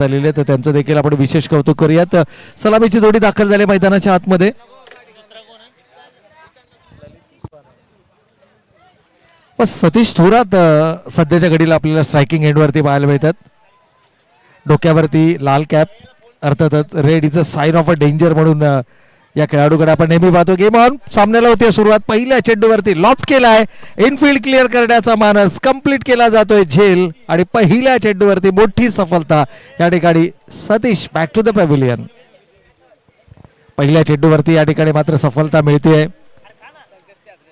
झालेले तर त्यांचं देखील आपण विशेष कौतुक करूयात. सलामीची जोडी दाखल झाली मैदानाच्या आतमध्ये. सतीश थोरात सध्याच्या घडीला आपल्याला स्ट्रायकिंग एंडवरती पाहायला मिळतात. डोक्यावरती लाल कॅप, अर्थातच red is a sign of a danger म्हणून या खेळाडूकडे आपण नेहमी पाहतो. गेम ऑन, सामन्याला होती सुरुवात. पहिल्या चेंडूवरती लॉफ्ट केलाय, इनफिल्ड क्लिअर करण्याचा मानस कंप्लीट केला जातोय झेल आणि पहिल्या चेंडूवरती मोठी सफलता या ठिकाणी. Satish back to the pavilion. पहिल्या चेंडूवरती या ठिकाणी मात्र सफलता मिळते.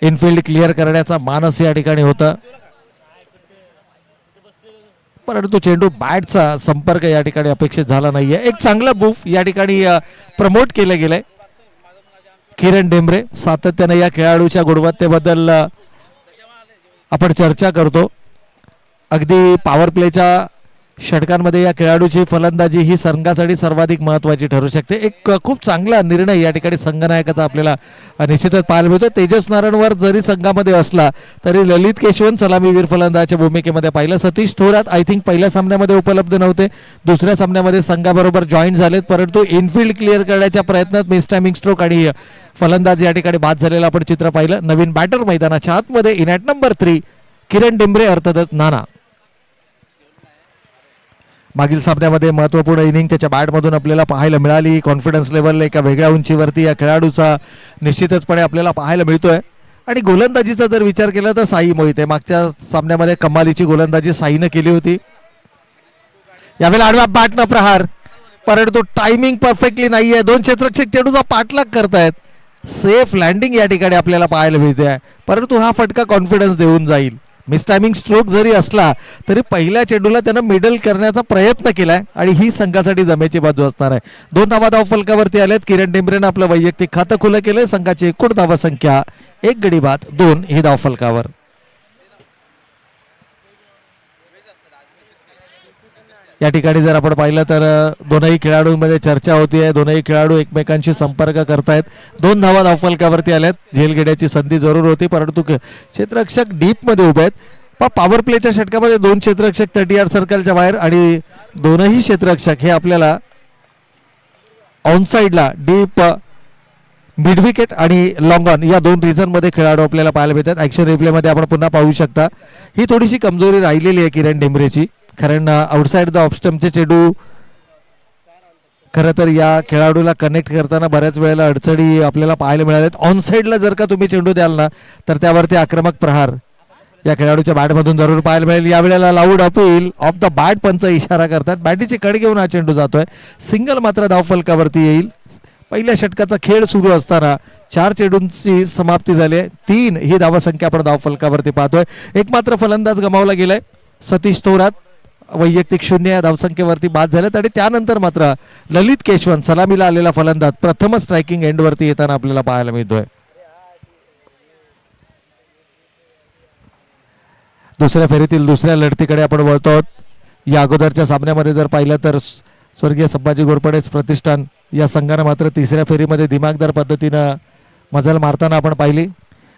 इनफिल्ड क्लिअर करण्याचा मानस या ठिकाणी होता, परंतु चेंडू बॅटचा संपर्क या ठिकाणी अपेक्षित झाला नाहीये. एक चांगला बुफ या ठिकाणी प्रमोट केलं गेलंय. किरण डेंबरे, सातत्याने या खेळाडूच्या गुणवत्तेबद्दल आपण चर्चा करतो. अगदी पॉवर प्लेच्या षटकांमध्ये या खेळाडूची फलंदाजी ही संघासाठी सर्वाधिक महत्त्वाची ठरू शकते. एक खूप चांगला निर्णय या ठिकाणी संघनायकाचा आपल्याला निश्चितच पाहायला मिळतो. तेजस नारायणवर जरी संघामध्ये असला तरी ललित केशवन सलामीवीर फलंदाजाच्या भूमिकेमध्ये पाहिलं. सतीश थोरात आय थिंक पहिल्या सामन्यामध्ये उपलब्ध नव्हते, दुसऱ्या सामन्यामध्ये संघाबरोबर जॉईन झालेत, परंतु इनफिल्ड क्लिअर करण्याच्या प्रयत्नात मिस टायमिंग स्ट्रोक आणि फलंदाज या ठिकाणी बाद झालेला आपण चित्र पाहिलं. नवीन बॅटर मैदानाच्या आतमध्ये इन ॲट नंबर 3 किरण डेंबरे, अर्थातच नाना. मागील सामन्यामध्ये महत्त्वपूर्ण इनिंग त्याच्या बॅटमधून आपल्याला पाहायला मिळाली. कॉन्फिडन्स लेवल एका वेगळ्या उंचीवरती या खेळाडूचा निश्चितचपणे आपल्याला पाहायला मिळतोय. आणि गोलंदाजीचा जर विचार केला तर साई मोहिते, मागच्या सामन्यामध्ये कमालीची गोलंदाजी साईनं केली होती. यावेळेला आडव्या बॅटनं प्रहार, परंतु टायमिंग परफेक्टली नाहीये. दोन क्षेत्ररक्षक चेंडूचा पाठलाग करतायत. सेफ लँडिंग या ठिकाणी आपल्याला पाहायला मिळते, परंतु हा फटका कॉन्फिडन्स देऊन जाईल. मिस टायमिंग स्ट्रोक जरी असला तरी पहिल्या चेंडूला त्यानं मिडल करण्याचा प्रयत्न केलाय आणि ही संघासाठी जमेची बाजू असणार आहे. 2 धावा धाव फलकावरती आल्यात. किरण डेंबरेनं आपलं वैयक्तिक खातं खुलं केलंय. संघाची एकूण धावा संख्या 1 गडी बाद 2 ही धाव फलकावर. या ठिकाणी जर आपण पाहिलं तर दोनही खेळाडूंमध्ये चर्चा होतीये. दोनही खेळाडू एकमेकांशी संपर्क करतायत. 2 धावा धावफलकावरती आल्यात. झेल घेण्याची संधी जरूर होती, परंतु क्षेत्ररक्षक डीप मध्ये उभे आहेत. पॉवर प्लेच्या षटकामध्ये 2 क्षेत्ररक्षक 30 यार्ड सर्कलच्या बाहेर आणि दोनही क्षेत्ररक्षक हे आपल्याला ऑनसाइडला डीप, मिड विकेट आणि लॉंग ऑन या 2 रिझन मध्ये खेळाडू आपल्याला पाहायला मिळतात. ऍक्शन रिप्ले मध्ये आपण पुन्हा पाहू शकता. ही थोडीशी कमजोरी राहिलेली आहे किरण डेंबरेची, कारण आउटसाइड द ऑफ स्टंपचे चेंडू खरं तर या खेळाडूला कनेक्ट करताना बऱ्याच वेळेला अडचणी आपल्याला पाहायला मिळाल्यात. ऑन साइडला जर का तुम्ही चेंडू द्याल ना तर त्यावरती आक्रमक प्रहार या खेळाडूच्या बॅटमधून जरूर पाहायला मिळेल. यावेळेला loud appeal of the bat पंच इशारा करतात. बॅटीची कड घेऊन हा चेंडू जातोय. सिंगल मात्र धावफलकावरती येईल. पहिल्या षटकाचा खेळ सुरू असताना 4 चेंडूंची समाप्ती झाली आहे. 3 ही धावसंख्या आपण धावफलकावरती पाहतोय. एक मात्र फलंदाज गमावला गेलाय. सतीश थोरात वैयक्तिक 0 या धावसंख्येवरती बाद झालेत आणि त्यानंतर मात्र ललित केशवन सलामीला आलेला फलंदाज प्रथम स्ट्रायकिंग एंडवरती येताना आपल्याला पाहायला मिळतोय. दुसऱ्या फेरीतील दुसऱ्या लढतीकडे आपण वळतो आहोत. या अगोदरच्या सामन्यामध्ये जर पाहिलं तर स्वर्गीय संभाजी घोरपडे प्रतिष्ठान या संघानं मात्र तिसऱ्या फेरीमध्ये दिमागदार पद्धतीनं मजल मारताना आपण पाहिली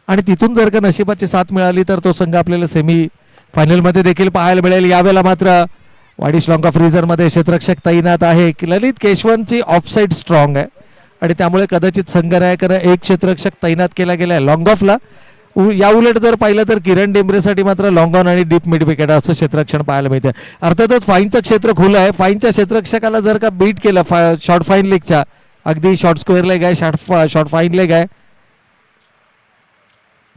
आणि तिथून जर का नशिबाची साथ मिळाली तर तो संघ आपल्याला सेमी फायनल मध्ये देखील पाहायला मिळेल. यावेळेला मात्र वाडिश लॉंग ऑफ रिझर्व मध्ये क्षेत्ररक्षक तैनात आहे. ललित केशवनची ऑफसाइड स्ट्रॉंग आहे आणि त्यामुळे कदाचित संघनायकानं एक क्षेत्ररक्षक तैनात केला गेलाय लॉंग ऑफला. या उलट जर पाहिलं तर किरण डेंबरेसाठी मात्र लॉंग ऑन आणि डीप मिड विकेट असं क्षेत्ररक्षण पाहायला मिळतं. अर्थातच फाईनचं क्षेत्र खुलं आहे. फाईनच्या क्षेत्ररक्षकाला जर का बीट केलं शॉर्ट फाईन लेगच्या, अगदी शॉर्ट स्क्वेअर लेग आहे, शॉर्ट फाईन लेग आहे,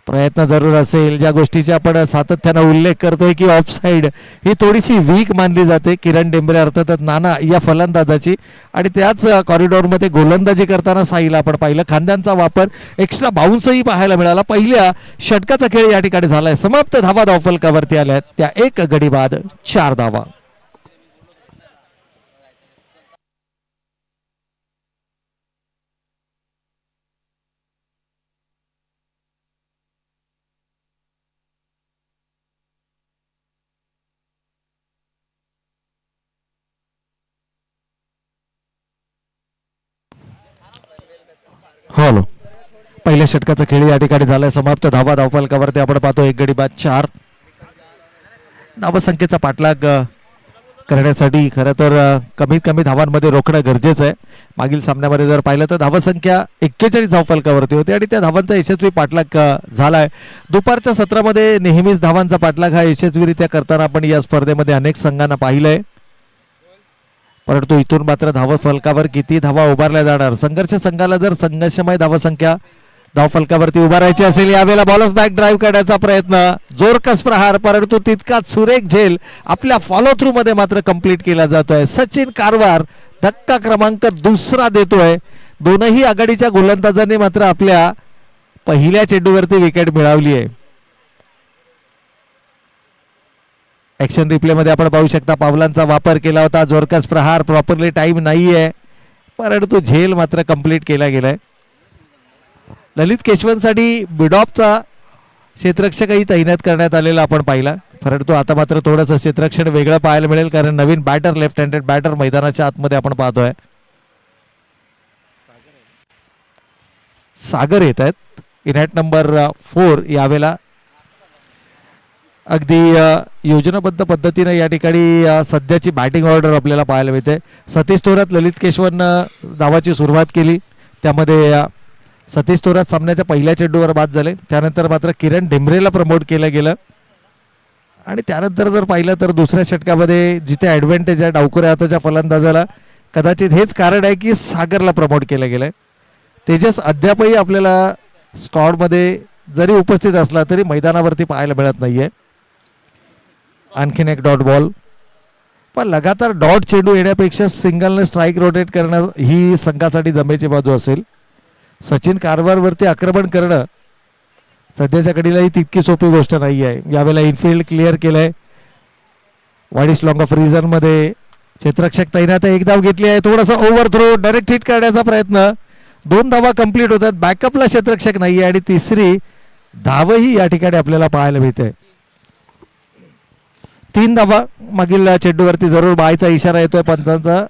प्रयत्न जरूर असेल. ज्या गोष्टीचा आपण सातत्यानं उल्लेख करतोय की ऑफसाइड ही थोडीशी वीक मानली जाते किरण डेंबरे अर्थातच नाना या फलंदाजाची आणि त्याच कॉरिडॉरमध्ये गोलंदाजी करताना साईला आपण पाहिलं. खांद्यांचा वापर, एक्स्ट्रा बाउन्सही पाहायला मिळाला. पहिल्या षटकाचा खेळ या ठिकाणी झालाय. समाप्त धावा धावफलकावरती आल्यात त्या 1 गडी बाद 4 धावा. हॅलो, पहिल्या षटकाचा खेळ या ठिकाणी झालाय समाप्त. धावा धावफलकावरती आपण पाहतो 1 गडी बाद 4. धावसंख्येचा पाठलाग करण्यासाठी खरं तर कमीत कमी धावांमध्ये रोखणं गरजेचं आहे. मागील सामन्यामध्ये जर पाहिलं तर धावसंख्या 41 धावफलकावरती होती आणि त्या धावांचा यशस्वी पाठलाग झाला आहे. दुपारच्या सत्रामध्ये नेहमीच धावांचा पाठलाग हा यशस्वीरित्या करताना आपण या स्पर्धेमध्ये अनेक संघांना पाहिलं आहे. परंतु इथून मात्र धावफलकावर किती धावा उभारल्या जाणार. संघर्ष संघाला जर संघर्षमय धावसंख्या धावफलकावरती उभारायची असेल यावेळेला बॉलर्स बॅक ड्राईव्ह करण्याचा प्रयत्न, जोरकस प्रहार, परंतु तितकाच सुरेख झेल आपल्या फॉलो थ्रू मध्ये मात्र कंप्लीट केला जातोय. सचिन कारवार धक्का क्रमांक दुसरा देतोय. दोनही आघाडीच्या गोलंदाजांनी मात्र आपल्या पहिल्या चेंडूवरती विकेट मिळवली आहे. ऍक्शन रिप्ले मध्ये आपण पाहू शकता पावलांचा वापर केला होता. जोरकस प्रहार, प्रॉपरली टाइम नाहीये, परंतु झेल मात्र कंप्लीट केला गेलाय. ललित केशवनसाठी बिडॉपचा क्षेत्ररक्षकही तैनात करण्यात आलेला आपण पाहिला. परंतु आता मात्र थोडंसं क्षेत्ररक्षण वेगळं पाहायला मिळेल कारण नवीन बॅटर, लेफ्ट हँडेड बॅटर मैदानाच्या आतमध्ये आपण पाहतोय. सागर येत आहेत इन ॲट नंबर 4. यावेळेला अगदी योजनाबद्ध पद्धतीने या ठिकाणी सध्याची बॅटिंग ऑर्डर आपल्याला पाहायला मिळते. सतीश थोरात, ललित केशवन धावाची सुरुवात केली. त्यामध्ये सतीश थोरात सामन्याच्या पहिल्या चेंडूवर बाद झाले. त्यानंतर मात्र किरण ढेंबरेला प्रमोट केलं गेलं आणि त्यानंतर जर पाहिलं तर दुसऱ्या षटकामध्ये जिथे ॲडव्हान्टेज आहे डावखुऱ्या हाताच्या फलंदाजाला, कदाचित हेच कारण आहे की सागरला प्रमोट केलं गेलं आहे. तेजस अद्यापही आपल्याला स्क्वॉडमध्ये जरी उपस्थित असला तरी मैदानावरती पाहायला मिळत नाहीये. आणखीन एक डॉट बॉल, पण लगातार डॉट चेंडू येण्यापेक्षा सिंगलने स्ट्राईक रोटेट करणं ही संघासाठी जमेची बाजू असेल. सचिन कारवारवरती आक्रमण करणं सध्याच्या घडीलाही तितकी सोपी गोष्ट नाही आहे. यावेळेला इनफिल्ड क्लिअर केलंय. वाईडिश लॉंग ऑफ रिझन मध्ये क्षेत्ररक्षक तैनात आहे. एक धाव घेतली आहे. थोडासा ओव्हर थ्रो, डायरेक्ट हिट करण्याचा प्रयत्न, 2 धावा कंप्लीट होतात. बॅकअपला क्षेत्ररक्षक नाहीये आणि तिसरी धावही या ठिकाणी आपल्याला पाहायला मिळते. 3 धावा मागील चेंडूवरती जरूर बायचा इशारा येतोय पंचांचा.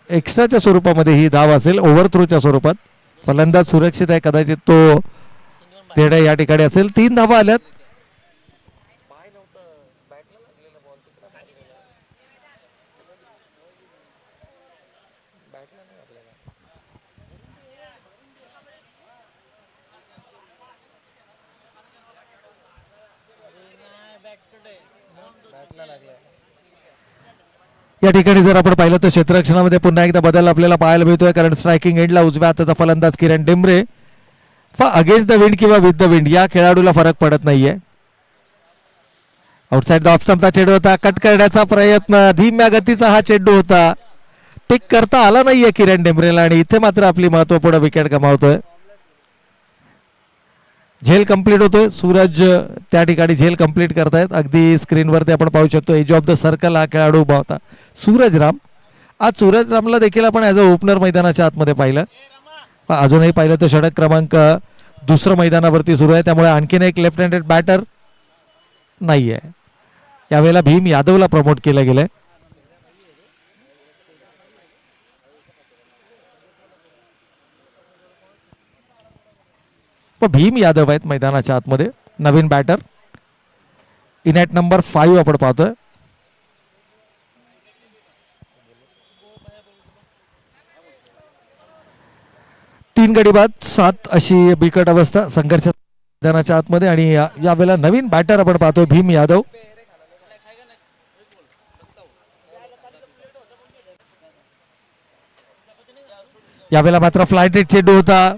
एक्स्ट्राच्या स्वरूपामध्ये ही धाव असेल, ओव्हर थ्रोच्या स्वरूपात. फलंदाज सुरक्षित आहे, कदाचित तो तेढा या ठिकाणी असेल. 3 धावा आल्यात. या ठिकाणी जर आपण पाहिलं तर क्षेत्ररक्षणामध्ये पुन्हा एकदा बदल आपल्याला पाहायला मिळतोय कारण स्ट्रायकिंग एंडला उजव्या हाताचा फलंदाज किरण ढेंबरे अगेन्स्ट द विंड किंवा विथ द विंड या खेळाडूला फरक पडत नाहीये. आउटसाइड द ऑफ स्टंपचा चेंडू होता. कट करण्याचा प्रयत्न, धीम्या गतीचा हा चेंडू होता. पिक करता आला नाहीये किरण ढेंबरेला आणि इथे मात्र आपली महत्वपूर्ण विकेट गमावतोय. झेल कंप्लीट होतोय. सूरज त्या ठिकाणी झेल कंप्लीट करतायत. अगदी स्क्रीनवरती आपण पाहू शकतो एज ऑफ द सर्कल हा खेळाडू उभा होता सूरज राम. आज सूरज रामला देखील आपण ॲज अ ओपनर मैदानाच्या आतमध्ये पाहिलं. अजूनही पाहिलं तर षटक क्रमांक 2 मैदानावरती सुरू आहे. त्यामुळे आणखीन एक लेफ्ट हँडेड बॅटर नाहीये. यावेळेला भीम यादवला प्रमोट केलं गेलंय. भीम यादव आहेत मैदानाच्या आतमध्ये नवीन बॅटर. इन ॲट नंबर 5 आपण पाहतोय. तीन गडी बाद 7 अशी बिकट अवस्था संघर्ष मैदानाच्या आतमध्ये आणि यावेळेला नवीन बॅटर आपण पाहतोय भीम यादव. यावेळेला मात्र फ्लाईट रेट चेंडू होता.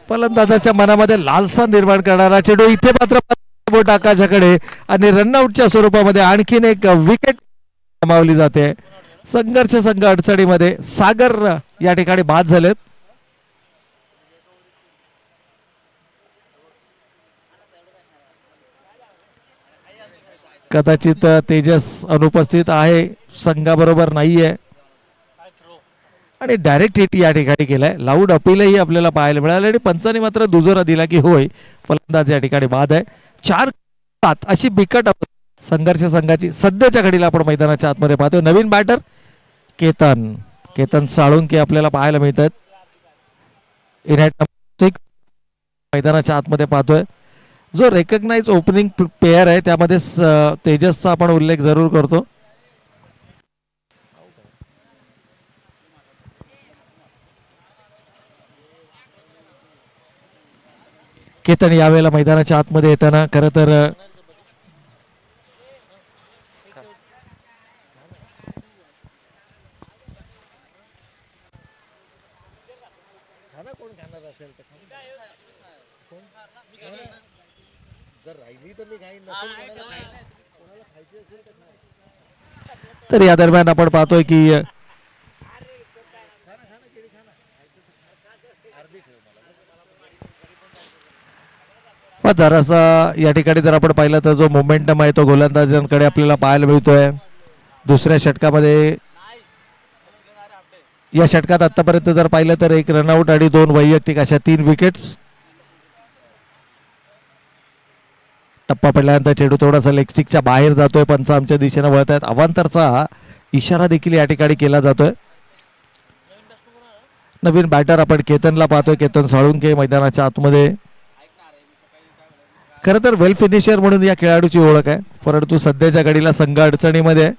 फलंदाजाच्या मनामध्ये लालसा निर्माण करणारा चेंडू. इथे मात्र बोट आकाशाकडे आणि रनआउटच्या स्वरूपामध्ये आणखीन एक विकेट गमावली जाते. संघर्ष संघ अडचणीमध्ये. सागर या ठिकाणी बाद झालेत. कदाचित तेजस अनुपस्थित आहे, संघाबरोबर नाहीये आणि डायरेक्ट हिट या ठिकाणी केलाय. लाऊड अपीलही आपल्याला पाहायला मिळालं आणि पंचांनी मात्र दुजोरा दिला की होय फलंदाज या ठिकाणी बाद आहे. 4-7 अशी बिकट संघर्ष संघाची सध्याच्या घडीला आपण मैदानाच्या आतमध्ये पाहतोय. नवीन बॅटर केतन साळुंके आपल्याला पाहायला मिळतात. इन ॲट नंबर 6 मैदानाच्या आतमध्ये पाहतोय. जो रेकग्नाइज ओपनिंग पेअर आहे त्यामध्ये तेजसचा आपण उल्लेख जरूर करतो. केतन यावेळेला मैदानाच्या आतमध्ये येताना खरं तर तर या दरम्यान आपण पाहतोय की जरासा या ठिकाणी जर आपण पाहिलं तर जो मोमेंटम आहे तो गोलंदाजांकडे आपल्याला पाहायला मिळतोय. दुसऱ्या षटकामध्ये या षटकात आतापर्यंत जर पाहिलं तर 1 रनआउट आणि 2 वैयक्तिक अशा 3 विकेट्स. टप्पा पडल्यानंतर चेंडू थोडासा लेगस्टिकच्या बाहेर जातोय. पंच आमच्या दिशेने वळत आहेत. अवांतरचा इशारा देखील या ठिकाणी केला जातोय. नवीन बॅटर आपण केतनला पाहतोय. केतन साळुंके मैदानाच्या आतमध्ये खरं तर वेल फिनिशर म्हणून या खेळाडूची ओळख आहे, परंतु सध्याच्या घडीला संघ अडचणीमध्ये.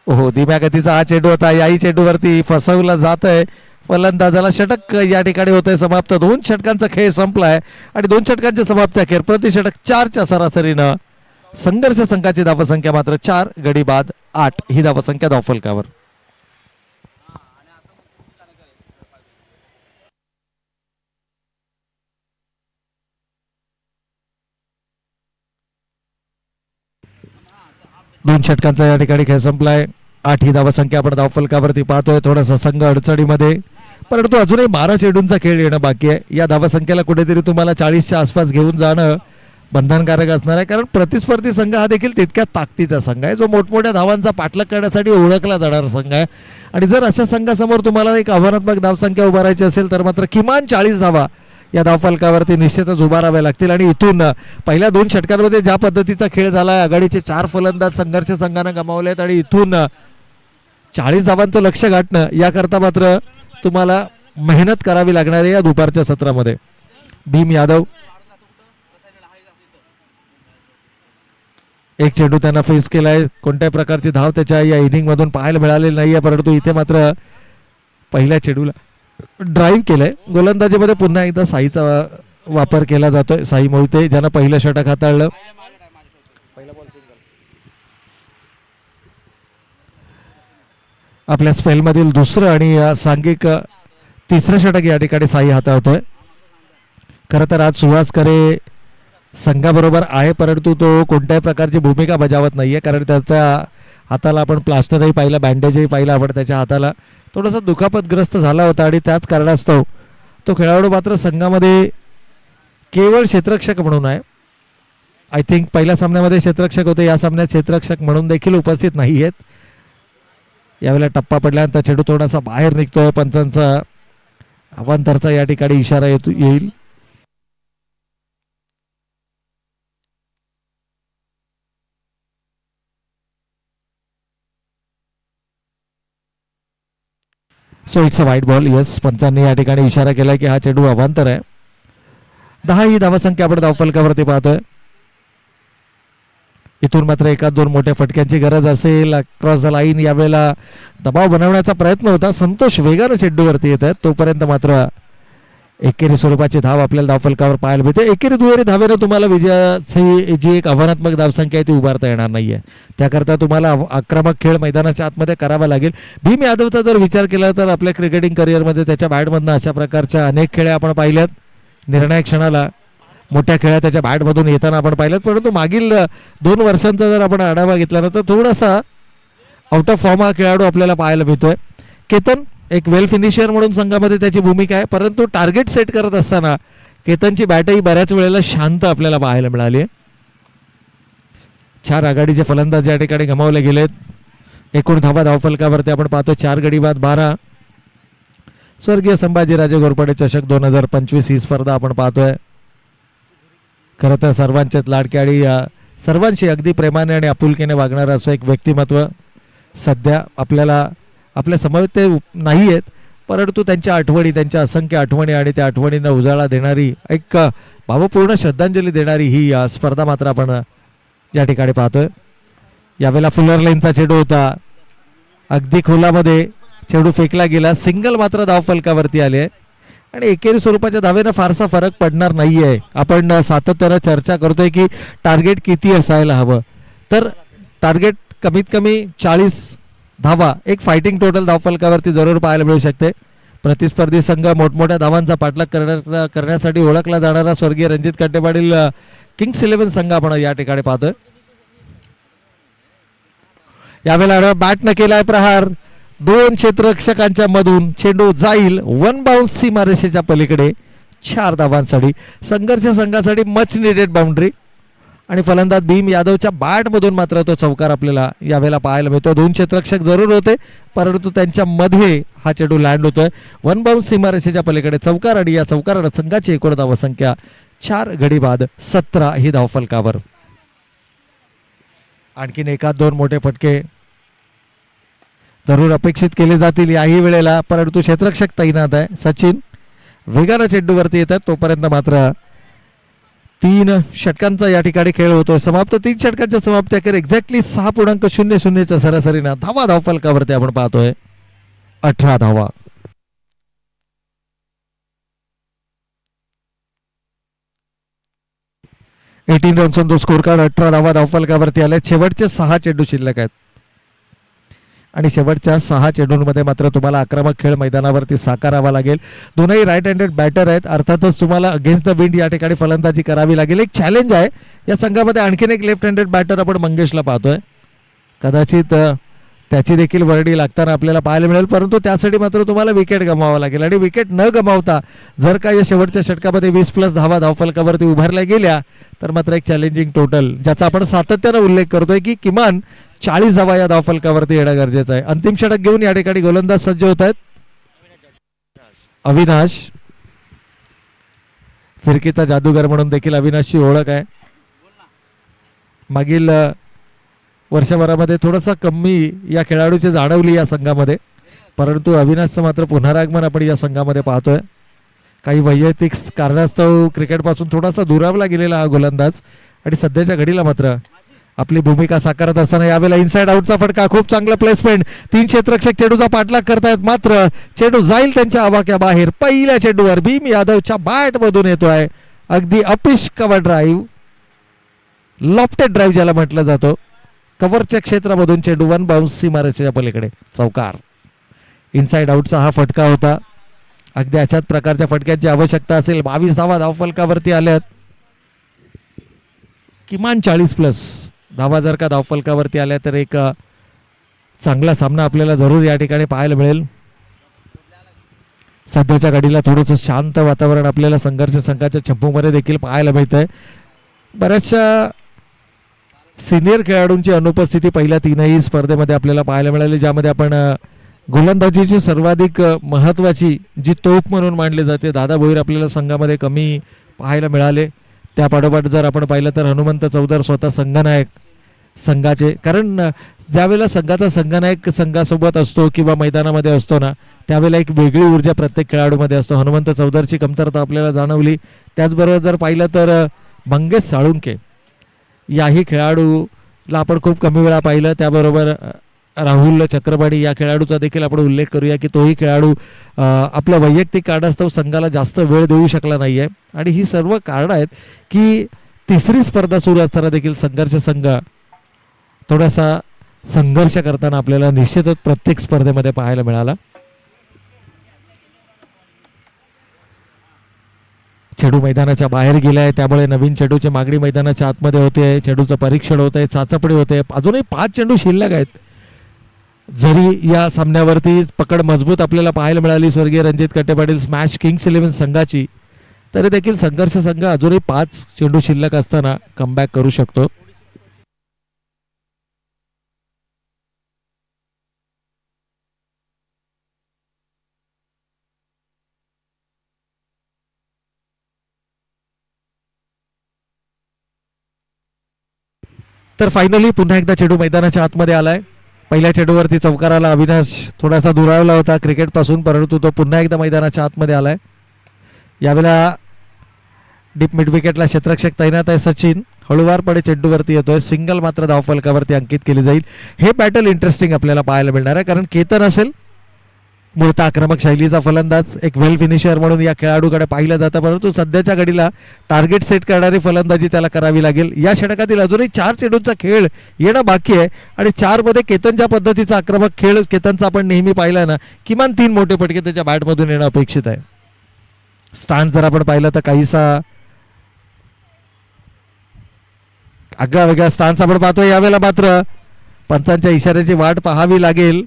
हो, धीम्या गतीचा हा चेंडू होता. याही चेंडूवरती फसवला जात आहे. फलंदाजाला षटक या ठिकाणी होतंय समाप्त. 2 षटकांचा खेळ संपलाय आणि 2 षटकांच्या समाप्ती अखेर प्रति षटक 4च्या सरासरीनं संघर्ष संघाची धावसंख्या मात्र 4 गडी बाद 8 ही धावसंख्या धावफलकावर. दोन षटकांचा या ठिकाणी खेळ संपलाय. 8 ही धावसंख्या आपण धावफलकावरती पाहतोय. थोडासा संघ अडचणीमध्ये, परंतु अजूनही 12 चेंडूंचा खेळ येणं बाकी आहे. या धावसंख्येला कुठेतरी तुम्हाला 40च्या आसपास घेऊन जाणं बंधनकारक असणार आहे, कारण प्रतिस्पर्धी संघ हा देखील तितक्या ताकदीचा संघ आहे, जो मोठमोठ्या धावांचा पाठलाग करण्यासाठी ओळखला जाणारा संघ आहे. आणि जर अशा संघासमोर तुम्हाला एक आव्हानात्मक धावसंख्या उभारायची असेल तर मात्र किमान 40 धावा या धावफलकावरती निश्चितच उभाराव्या लागतील. आणि इथून पहिल्या 2 षटकांमध्ये ज्या पद्धतीचा खेळ झाला आहे, आघाडीचे 4 फलंदाज संघर्ष संघानं गमावले आहेत आणि इथून 40 धावांचं लक्ष गाठणं याकरता मात्र तुम्हाला मेहनत करावी लागणार आहे या दुपारच्या सत्रामध्ये. भीम यादव एक चेंडू त्यांना फेस केलाय. कोणत्याही प्रकारची धाव त्याच्या या इनिंग मधून पाहायला मिळालेली नाहीये, परंतु इथे मात्र पहिल्या चेंडूला ड्राईव्ह केलंय. गोलंदाजीमध्ये पुन्हा एकदा साईचा वापर केला जातोय. साई मोहिते ज्यानं पहिलं षटक हाताळलं. आपल्या स्पेलमधील दुसरं आणि सांघिक 3रं षटक या ठिकाणी साई हाताळतोय. खरं तर आज सुहास करे संघाबरोबर आहे, परंतु तो कोणत्याही प्रकारची भूमिका बजावत नाहीये, कारण त्याच्या हाताला आपण प्लास्टरही पाहिलं, बँडेजही पाहिलं आपण. त्याच्या हाताला थोडासा दुखापतग्रस्त झाला होता आणि त्याच कारणास्तव तो खेळाडू मात्र संघामध्ये केवळ क्षेत्ररक्षक म्हणून आहे. आय थिंक पहिल्या सामन्यामध्ये क्षेत्ररक्षक होते, या सामन्यात क्षेत्ररक्षक म्हणून देखील उपस्थित नाही आहेत. यावेळेला टप्पा पडल्यानंतर चेंडू थोडासा बाहेर निघतोय. पंचांचा अवांतरचा या ठिकाणी इशारा येईल. सो इट्स अ वाईट बॉल. येस, पंचांनी या ठिकाणी इशारा केलाय की हा चेंडू अवांतर आहे. 10 ही धावसंख्या आपण धावफलकावरती पाहतोय. इथून मात्र 1-2 मोठ्या फटक्यांची गरज असेल. क्रॉस द लाईन यावेळेला दबाव बनवण्याचा प्रयत्न होता. संतोष वेगानं चेंडूवरती येत आहेत, तोपर्यंत मात्र एकेरी स्वरूपाची धाव आपल्याला धावफलकावर पाहायला मिळते. एकेरी दुहेरी धावेनं तुम्हाला विजयाची जी एक आव्हानात्मक धावसंख्या आहे ती उभारता येणार नाहीये. त्याकरता तुम्हाला आक्रमक खेळ मैदानाच्या आतमध्ये करावा लागेल. भीम यादवचा जर विचार केला तर आपल्या क्रिकेटिंग करिअरमध्ये त्याच्या बॅटमधनं अशा प्रकारच्या अनेक खेळ आपण पाहिल्यात. निर्णायक क्षणाला मोठ्या खेळात त्याच्या बॅटमधून येताना आपण पाहिलं, परंतु मागील 2 वर्षांचा जर आपण आढावा घेतला ना तर थोडासा आउट ऑफ फॉर्म हा खेळाडू आपल्याला पाहायला मिळतोय. केतन एक वेल फिनिशर म्हणून संघामध्ये त्याची भूमिका आहे, परंतु टार्गेट सेट करत असताना केतनची बॅटही बऱ्याच वेळेला शांत आपल्याला पाहायला मिळाली आहे. 4 आघाडीचे फलंदाज या ठिकाणी गमावले गेलेत. एकूण धावा धावफलकावरती आपण पाहतो 4 गडी बाद 12. स्वर्गीय संभाजीराजे घोरपडे चषक 2025 ही स्पर्धा आपण पाहतोय. खरं तर सर्वांच्याच लाडकी आणि सर्वांशी अगदी प्रेमाने आणि आपुलकीने वागणारं असं एक व्यक्तिमत्व सध्या आपल्याला आपल्या समवेत ते नाही आहेत, परंतु त्यांच्या आठवणी, त्यांच्या असंख्य आठवणी आणि त्या आठवणींना उजाळा देणारी एक भावपूर्ण श्रद्धांजली देणारी ही स्पर्धा मात्र आपण या ठिकाणी पाहतोय. यावेळेला फुलर लाईनचा चेंडू होता, अगदी खोलामध्ये चेंडू फेकला गेला. सिंगल मात्र धावफलकावरती आले आणि एकेरी स्वरूपाच्या धावेनं फारसा फरक पडणार नाही आहे. आपण सातत्यानं चर्चा करतोय की टार्गेट किती असायला हवं, तर टार्गेट कमीत कमी 40 धावा एक फायटिंग टोटल धावफलकावरती जरूर पाहायला मिळू शकते. प्रतिस्पर्धी संघ मोठमोठ्या धावांचा पाठलाग करण्यासाठी ओळखला जाणारा स्वर्गीय रणजित कट्टेपाटील किंग्स 11 संघ आपण या ठिकाणी पाहतोय. यावेळेला बॅटनं केलाय प्रहार, 2 क्षेत्ररक्षकांच्या मधून चेंडू जाईल वन बाउन्स सीमारेषेच्या पलीकडे 4 धावांसाठी. संघर्ष संघासाठी मच निडेड बाउंड्री आणि फलंदाज भीम यादवच्या बॅट मधून मात्र तो चौकार आपल्याला यावेळेला पाहायला मिळतो. 2 क्षेत्ररक्षक जरूर होते परंतु त्यांच्या मध्ये हा चेंडू लँड होतोय वन बाउन्स सीमारेषेच्या पलीकडे चौकार. आणि या चौकारात संघाची एकूण धावसंख्या 4 गडी बाद 17 ही धावफलकावर. आणखीन एकाच 2 मोठे फटके जरूर अपेक्षित केले जातील याही वेळेला, परंतु क्षेत्ररक्षक तैनात आहे. सचिन वेगानं चेंडूवरती येतात तोपर्यंत मात्र 3 षटकांचा या ठिकाणी खेळ होतोय. समाप्त 3 षटकांच्या समाप्ती अखेर एक्झॅक्टली 6.00 सरासरीनं धावा धावफलकावरती आपण पाहतोय 18 धावा. 18 runs on the score card. 18 धावा धावफलकावरती आल्या. शेवटचे 6 चेंडू शिल्लक आहेत आणि शेवटच्या 6 चेंडूंमध्ये मात्र तुम्हाला आक्रमक खेळ मैदानावरती साकारावा लागेल. दोनही राईट हँडेड बॅटर आहेत, अर्थातच तुम्हाला अगेन्स्ट द विंड या ठिकाणी फलंदाजी करावी लागेल. एक चॅलेंज आहे या संघामध्ये. आणखीन एक लेफ्ट हँडेड बॅटर आपण मंगेशला पाहतोय, कदाचित त्याची देखील वर्डी लागताना आपल्याला पाहायला मिळेल, परंतु त्यासाठी मात्र तुम्हाला विकेट गमावावं लागेल. आणि विकेट न गमावता जर का या शेवटच्या षटकामध्ये 20+ धावा धावफलकावरती उभारल्या गेल्या तर मात्र एक चॅलेंजिंग टोटल, ज्याचा आपण सातत्यानं उल्लेख करतोय की किमान 40 धावा या धावफलकावरती येणं गरजेचं आहे. अंतिम षटक घेऊन या ठिकाणी गोलंदाज सज्ज होत आहेत. अविनाश, फिरकीचा जादूगर म्हणून देखील अविनाशची ओळख आहे. मागील वर्षभरामध्ये थोडासा कमी या खेळाडूची जाणवली या संघामध्ये, परंतु अविनाशचं मात्र पुनरागमन आपण या संघामध्ये पाहतोय. काही वैयक्तिक कारणास्तव क्रिकेटपासून थोडासा दुरावला गेलेला हा गोलंदाज आणि सध्याच्या घडीला मात्र आपली भूमिका साकारत असताना यावेळेला इनसाइड आउटचा फटका, खूप चांगला प्लेसमेंट. 3 क्षेत्ररक्षक चेंडूचा पाठलाग करतायत मात्र चेंडू जाईल त्यांच्या आवाक्या बाहेर. पहिल्या चेंडूवर भीम यादवच्या बॅट मधून येतोय अगदी uppish cover drive, lofted drive ज्याला म्हटलं जातो. कव्हरच्या क्षेत्रामधून चेंडू वन बाउन्स सीमारेषेच्या पलीकडे चौकार. इनसाइड आउटचा हा फटका होता. अगदी अशाच प्रकारच्या फटक्यांची आवश्यकता असेल. 22 धावा धावफलकावरती आल्यात. किमान 40+ धावा जर का धावफलकावरती आल्या तर एक चांगला सामना आपल्याला जरूर या ठिकाणी पाहायला मिळेल. सध्याच्या घडीला थोडंसं शांत वातावरण आपल्याला संघर्ष संघाच्या चंपूमध्ये देखील पाहायला मिळतंय. बऱ्याचशा सिनियर खेळाडूंची अनुपस्थिती पहिल्या 3ही स्पर्धेमध्ये आपल्याला पाहायला मिळाली, ज्यामध्ये आपण गोलंदाजीची सर्वाधिक महत्त्वाची जी तोफ म्हणून मानली जाते दादा भोईर आपल्याला संघामध्ये कमी पाहायला मिळाले. त्या पाठोपाठ जर आपण पाहिलं तर हनुमंत चौधर स्वतः संघनायक संघाचे, कारण ज्यावेळेला संघाचा संघनायक संघासोबत असतो किंवा मैदानामध्ये असतो ना त्यावेळेला एक वेगळी ऊर्जा प्रत्येक खेळाडूमध्ये असतो. हनुमंत चौधरची कमतरता आपल्याला जाणवली. त्याचबरोबर जर पाहिलं तर मंगेश साळुंके याही खेळाडूला आपण खूप कमी वेळा पाहिलं. त्याबरोबर राहुल चक्रपाणी या खेळाडूचा देखील आपण उल्लेख करूया की तोही खेळाडू आपल्या वैयक्तिक कारणास्तव संघाला जास्त वेळ देऊ शकला नाही आहे. आणि ही सर्व कारणं आहेत की 3री स्पर्धा सुरू असताना देखील संघर्ष संघ थोडासा संघर्ष करताना आपल्याला निश्चितच प्रत्येक स्पर्धेमध्ये पाहायला मिळाला. चेंडू मैदानाच्या बाहेर गेलाय, त्यामुळे नवीन चेंडूची मागणी मैदानाच्या आतमध्ये होते. चेंडूचं परीक्षण होतंय, चाचपणी होते. अजूनही 5 चेंडू शिल्लक आहेत. जरी या सामन्यावरती पकड मजबूत आपल्याला पाहायला मिळाली स्वर्गीय रणजित कट्टेपाटील स्मॅश किंग्स 11 संघाची, तरी देखील संघर्ष संघ अजूनही 5 चेंडू शिल्लक असताना कमबॅक करू शकतो. तर फायनली पुन्हा एकदा चेंडू मैदानाच्या आतमध्ये आलाय. पहिल्या चेंडूवरती चौकाराला अविनाश थोडासा दुरावला होता क्रिकेटपासून, परंतु तो पुन्हा एकदा मैदानाच्या आतमध्ये आलाय. यावेळेला डीप मिड विकेटला क्षेत्ररक्षक तैनात आहे सचिन. हळूवारपणे चेंडूवरती येतोय. सिंगल मात्र धावफलकावरती अंकित केली जाईल. हे बॅटल इंटरेस्टिंग आपल्याला पाहायला मिळणार आहे, कारण केतन असेल मूळता आक्रमक शैलीचा फलंदाज, एक वेल फिनिशर म्हणून या खेळाडूकडे पाहिलं जातं, परंतु सध्याच्या घडीला टार्गेट सेट करणारी फलंदाजी त्याला करावी लागेल. या षटकातील अजूनही 4 चेंडूंचा खेळ येणं बाकी आहे आणि 4 मध्ये केतनच्या पद्धतीचा आक्रमक खेळ केतनचा आपण नेहमी पाहिला ना, किमान 3 मोठे फटके त्याच्या बॅटमधून येणं अपेक्षित आहे. स्टान्स जर आपण पाहिलं तर काहीसा आगळा वेगळा स्टान्स आपण पाहतोय. यावेळेला मात्र पंचांच्या इशाऱ्याची वाट पाहावी लागेल.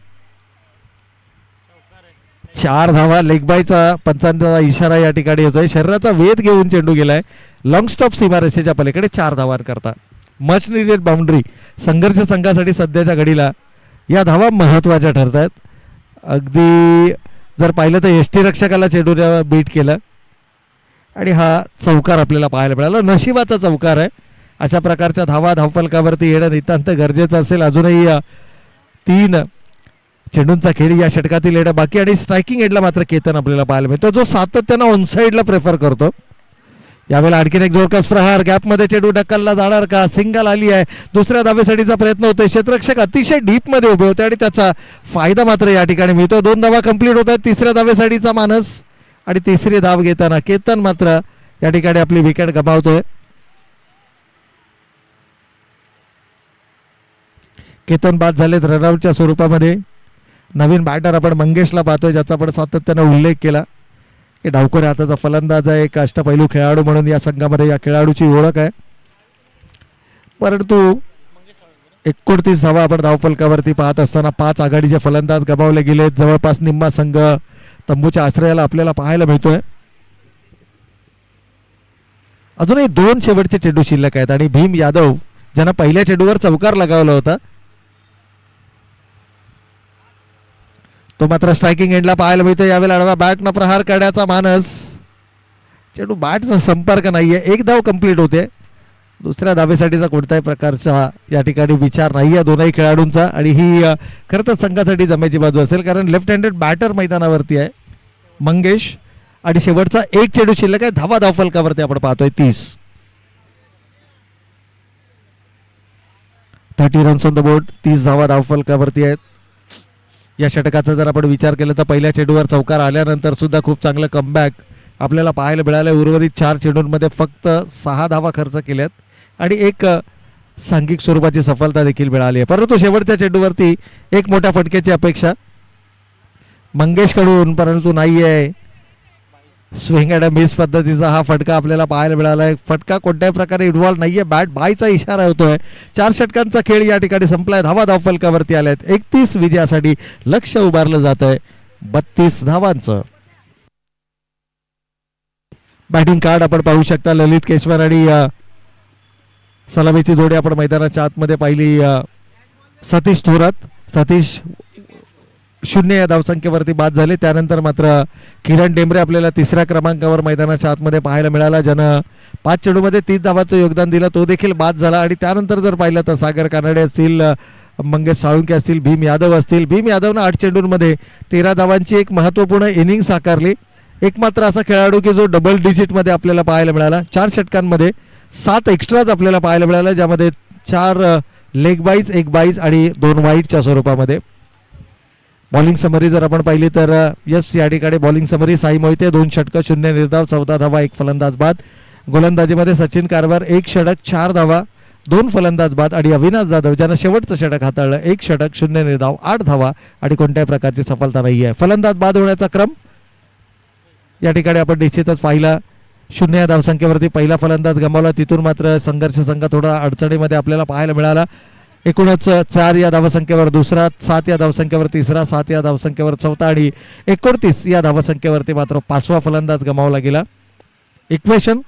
4 धावा, लेगबायचा पंचांचा इशारा या ठिकाणी होतोय. शरीराचा वेध घेऊन चेंडू गेलाय लॉंग स्टॉप सीमारेषेच्या पलीकडे 4 धावांकरता. मच निडेड बाउंड्री संघर्ष संघासाठी सध्याच्या घडीला या धावा महत्वाच्या ठरत आहेत. अगदी जर पाहिलं तर एस टी रक्षकाला चेंडू बीट केलं आणि हा चौकार आपल्याला पाहायला मिळाला. नशिबाचा चौकार आहे. अशा प्रकारच्या धावा धावफलकावरती येणं नितांत गरजेचं असेल. अजूनही 3 चेंडूंचा खेळ या षटकातील येणं बाकी आणि स्ट्रायकिंग एडला मात्र केतन आपल्याला पाहायला मिळतो, जो सातत्यानं ऑनसाईडला प्रेफर करतो. यावेळेला आणखीन एक जोरकस प्रहार, गॅपमध्ये चेंडू ढकलला जाणार का, सिंगल आली आहे. दुसऱ्या धावेसाठीचा प्रयत्न होतोय. क्षेत्ररक्षक अतिशय डीपमध्ये उभे होते आणि त्याचा फायदा मात्र या ठिकाणी मिळतो. 2 धावा कंप्लीट होत आहेत. तिसऱ्या धावेसाठीचा मानस आणि तिसरी धाव घेताना केतन मात्र या ठिकाणी आपली विकेट गमावतोय. केतन बाद झालेत रनआउटच्या स्वरूपामध्ये. नवीन बॅटर आपण मंगेशला पाहतोय, ज्याचा आपण सातत्यानं उल्लेख केला की डावखोऱ्या हाताचा फलंदाज आहे, एक अष्टपैलू खेळाडू म्हणून या संघामध्ये या खेळाडूची ओळख आहे. परंतु 29 धावा आपण धावफलकावरती पाहत असताना 5 आघाडीचे फलंदाज गमावले गेलेत. जवळपास निम्मा संघ तंबूच्या आश्रयाला आपल्याला पाहायला मिळतोय. अजूनही 2 शेवटचे चेंडू शिल्लक आहेत आणि भीम यादव ज्यांना पहिल्या चेंडूवर चौकार लगावला होता तो मात्र स्ट्रायकिंग एंडला पाहायला मिळतो. यावेळेला आडवा बॅटनं प्रहार करण्याचा मानस, चेंडू बॅटचा संपर्क नाहीये. 1 धाव कंप्लीट होते. दुसऱ्या धावेसाठीचा कोणत्याही प्रकारचा या ठिकाणी विचार नाहीये दोनही खेळाडूंचा आणि ही खरं तर संघासाठी जमेची बाजू असेल, कारण लेफ्ट हँडेड बॅटर मैदानावरती आहे मंगेश आणि शेवटचा 1 चेंडू शिल्लक आहे. धावा धावफलकावरती आपण पाहतोय 30 रन्स ऑन द बोर्ड. 30 धावा धावफलकावरती आहेत. या षटकाचा जर आपण विचार केला तर पहिल्या चेंडूवर चौकार आल्यानंतर सुद्धा खूप चांगलं कमबॅक आपल्याला पाहायला मिळालं. उर्वरित 4 चेंडूंमध्ये फक्त 6 धावा खर्च केल्यात आणि एक सांघिक स्वरूपाची सफलता देखील मिळाली आहे. परंतु शेवटच्या चेंडूवरती एक मोठ्या फटक्याची अपेक्षा मंगेशकडून, परंतु नाही आहे. स्विंग अँड मिस पद्धतीचा हा फटका आपल्याला पाहायला मिळाला आहे. फटका कोणत्याही प्रकारे इन्व्हॉल्व नाहीये. बॅट बायचा इशारा होतोय. 4 षटकांचा खेळ या ठिकाणी संपलाय. धावा धावफलकावरती आल्यात. 31 विजयासाठी लक्ष उभारलं जात आहे 32 धावांचं. बॅटिंग कार्ड आपण पाहू शकता. ललित केशवर आणि सलामीची जोडी आपण मैदानाच्या आतमध्ये पाहिली. सतीश थोरात, सतीश 0 या धावसंख्येवरती बाद झाले. त्यानंतर मात्र किरण डेंबरे आपल्याला 3ऱ्या क्रमांकावर मैदानाच्या आतमध्ये पाहायला मिळाला, ज्यानं 5 चेंडूमध्ये 30 धावाचं योगदान दिलं. तो देखील बाद झाला आणि त्यानंतर जर पाहिलं तर सागर कानडे असतील, मंगेश साळुंके असतील, भीम यादव असतील. भीम यादवनं 8 चेंडूंमध्ये 13 धावांची एक महत्त्वपूर्ण इनिंग साकारली. एक मात्र असा खेळाडू की जो डबल डिजिटमध्ये आपल्याला पाहायला मिळाला. 4 षटकांमध्ये 7 एक्स्ट्राज आपल्याला पाहायला मिळाला, ज्यामध्ये 4 लेग बाईज, 1 बाईज आणि 2 वाईटच्या स्वरूपामध्ये. बॉलिंग समरी जर आपण पाहिली तर यस या ठिकाणी बॉलिंग समरी साई मोहिते 2 षटकं 0 निर्धाव 14 धावा 1 फलंदाज बाद. गोलंदाजीमध्ये सचिन कारभार 1 षटक 4 धावा 2 फलंदाज बाद आणि अविनाश जाधव ज्यानं शेवटचं षटक हाताळलं 1 षटक 0 निर्धाव 8 धावा आणि कोणत्याही प्रकारची सफलता नाही आहे. फलंदाज बाद होण्याचा क्रम या ठिकाणी आपण निश्चितच पाहिला. 0 या धावसंख्येवरती पहिला फलंदाज गमावला. तिथून मात्र संघर्ष संघ थोडा अडचणीमध्ये आपल्याला पाहायला मिळाला. एकूणच 4 या धावसंख्येवर दुसरा, 7 या धावसंख्येवर तिसरा, 7 या धावसंख्येवर चौथा आणि 29 या धावसंख्येवरती मात्र 5वा फलंदाज गमावला गेला. इक्वेशन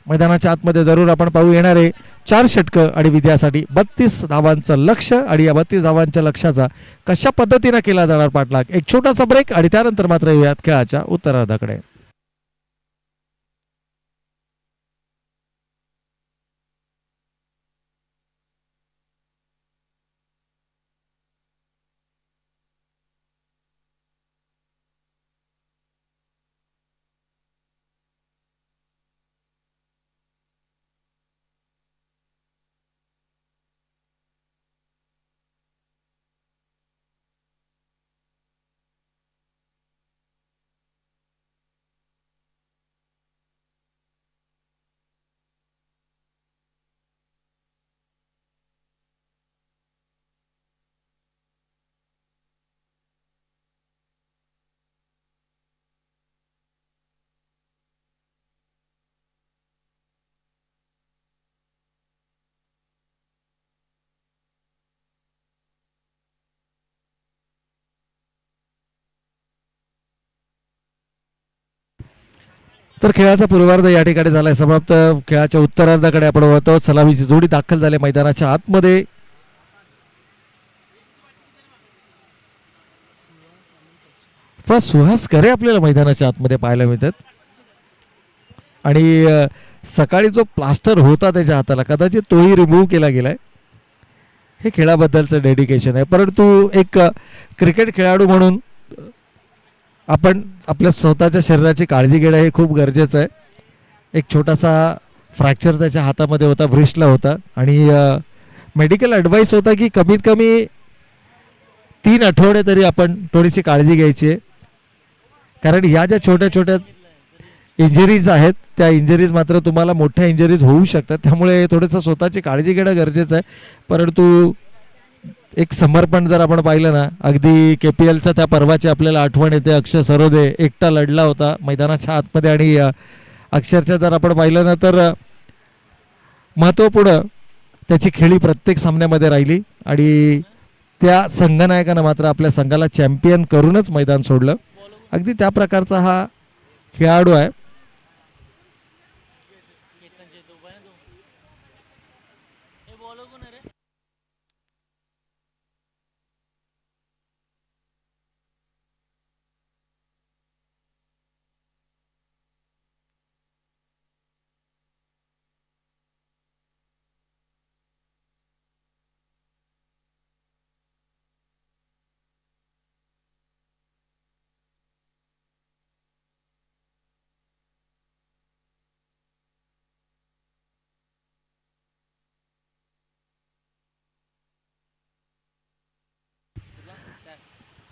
मैदानाच्या आतमध्ये जरूर आपण पाहू. येणारे 4 षटकं आणि विजयासाठी 32 धावांचं लक्ष आणि या 32 धावांच्या लक्षाचा कशा पद्धतीने केला जाणार पाठलाग. एक छोटासा ब्रेक आणि त्यानंतर मात्र येऊयात खेळाच्या उत्तरार्धाकडे. तर खेळाचा पूर्वार्ध या ठिकाणी झालाय समाप्त. खेळाच्या उत्तरार्धाकडे आपण वळतो. सलामीची जोडी दाखल झाली मैदानाच्या आतमध्ये. पण सुहास करे आपल्याला मैदानाच्या आतमध्ये पाहायला मिळतात. आणि सकाळी जो प्लास्टर होता त्याच्या हाताला कदाचित तोही रिमूव्ह केला गेलाय. हे खेळाबद्दलचं डेडिकेशन आहे. परंतु एक क्रिकेट खेळाडू म्हणून आपण आपल्या स्वतःच्या शरीराची काळजी घेणं हे खूप गरजेचं आहे. एक छोटासा फ्रॅक्चर त्याच्या हातामध्ये होता, व्रिस्टला होता. आणि मेडिकल ॲडवाईस होता की कमीत कमी 3 आठवडे तरी आपण थोडीशी काळजी घ्यायची आहे. कारण या ज्या छोट्या छोट्या इंजरीज आहेत त्या इंजरीज मात्र तुम्हाला मोठ्या इंजरीज होऊ शकतात. त्यामुळे थोडंसं स्वतःची काळजी घेणं गरजेचं आहे. परंतु एक समर्पण जर आपण पाहिलं ना, अगदी KPLच्या त्या पर्वाची आपल्याला आठवण येते. अक्षय सरोदे एकटा लढला होता मैदानाच्या आतमध्ये. आणि अक्षरशः जर आपण पाहिलं ना तर महत्त्वपूर्ण त्याची खेळी प्रत्येक सामन्यामध्ये राहिली. आणि त्या संघनायकानं मात्र आपल्या संघाला चॅम्पियन करूनच मैदान सोडलं. अगदी त्या प्रकारचा हा खेळाडू आहे.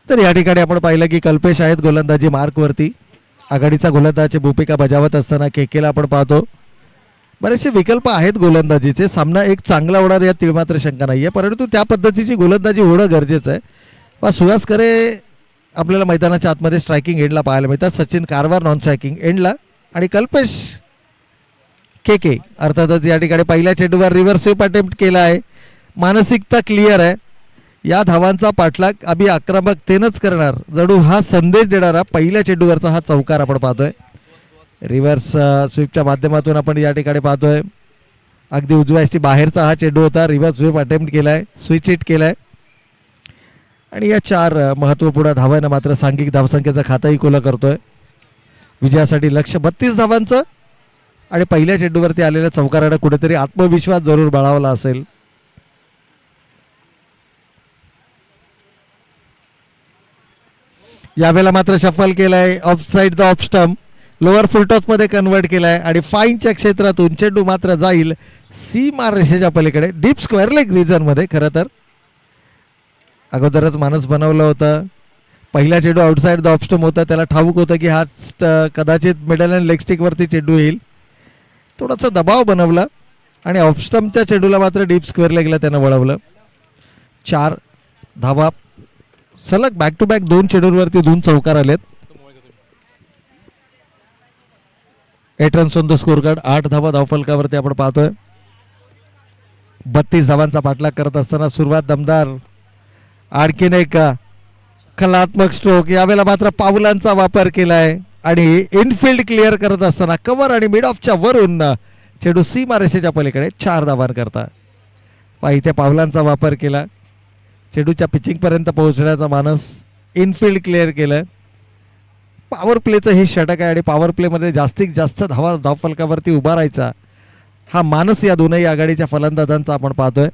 तर या ठिकाणी आपण पाहिलं की कल्पेश आहेत गोलंदाजी मार्कवरती. आघाडीचा गोलंदाजी भूमिका बजावत असताना केकेला आपण पाहतो. बरेचसे विकल्प आहेत गोलंदाजीचे. सामना एक चांगला होणार यात तिळमात्र शंका नाही आहे. परंतु त्या पद्धतीची गोलंदाजी होणं गरजेचं आहे. वा सुहास करे आपल्याला मैदानाच्या आतमध्ये स्ट्रायकिंग एंडला पाहायला मिळतात. सचिन कारवार नॉन स्ट्रायकिंग एंडला. आणि कल्पेश के अर्थातच या ठिकाणी पहिल्या चेंडूवर रिव्हर्सिव्ह अटेम्प्ट केला आहे. मानसिकता क्लिअर आहे. या धावांचा पाठलाग आम्ही आक्रमकतेनंच करणार, जणू हा संदेश देणारा पहिल्या चेंडूवरचा हा चौकार आपण पाहतोय. रिव्हर्स स्वीपच्या माध्यमातून आपण या ठिकाणी पाहतोय. अगदी उजव्याशी बाहेरचा हा चेंडू होता. रिव्हर्स स्वीप अटेम्प्ट केलाय, स्विच हिट केलाय. आणि या 4 महत्त्वपूर्ण धावांना मात्र सांघिक धावसंख्येचा खाताही खुला करतोय. विजयासाठी लक्ष्य 32 धावांचं. आणि पहिल्या चेंडूवरती आलेल्या चौकारानं कुठेतरी आत्मविश्वास जरूर बाळगला असेल. यावेळेला मात्र शफल केलाय. Of side the off stump lower full toss मध्ये कन्वर्ट केलाय. आणि फाईनच्या क्षेत्रातून चेंडू मात्र जाईल सीमा रेषेच्या पलीकडे डीप स्क्वेअर लेग रिजन मध्ये. खरं तर अगोदरच मानस बनवलं होतं. पहिला चेंडू आउटसाइड द ऑफ स्टंप होता. त्याला ठाऊक होतं की हा कदाचित मिडल अँड लेग स्टिक वरती चेंडू येईल. थोडासा दबाव बनवला आणि ऑफ स्टंपच्या चेंडूला मात्र डीप स्क्वेअर लेगला त्यानं वळवलं. 4 धावा सलग बॅक टू बॅक 2 चेंडूवरती 2 चौकार आलेत. 8 runs on the score card. 8 धावा धावफलकावरती आपण पाहतोय. 32 धावांचा पाठलाग करत असताना सुरुवात दमदार. आणखीन एक कलात्मक स्ट्रोक. यावेळेला मात्र पावलांचा वापर केलाय आणि इनफिल्ड क्लिअर करत असताना कव्हर आणि मिड ऑफच्या वरून चेंडू सीमा रेषेच्या पलीकडे 4 धावांकरता. इथे पावलांचा वापर केला. चेंडूच्या पिचिंग पर्यंत पोहोचण्याचा मानस. इनफिल्ड क्लिअर केलं. पॉवर प्लेचं हे षटक आहे आणि पॉवर प्लेमध्ये जास्तीत जास्त धावफलकावरती उभा राहायचा हा मानस या दोनही आघाडीच्या फलंदाजांचा आपण पाहतोय.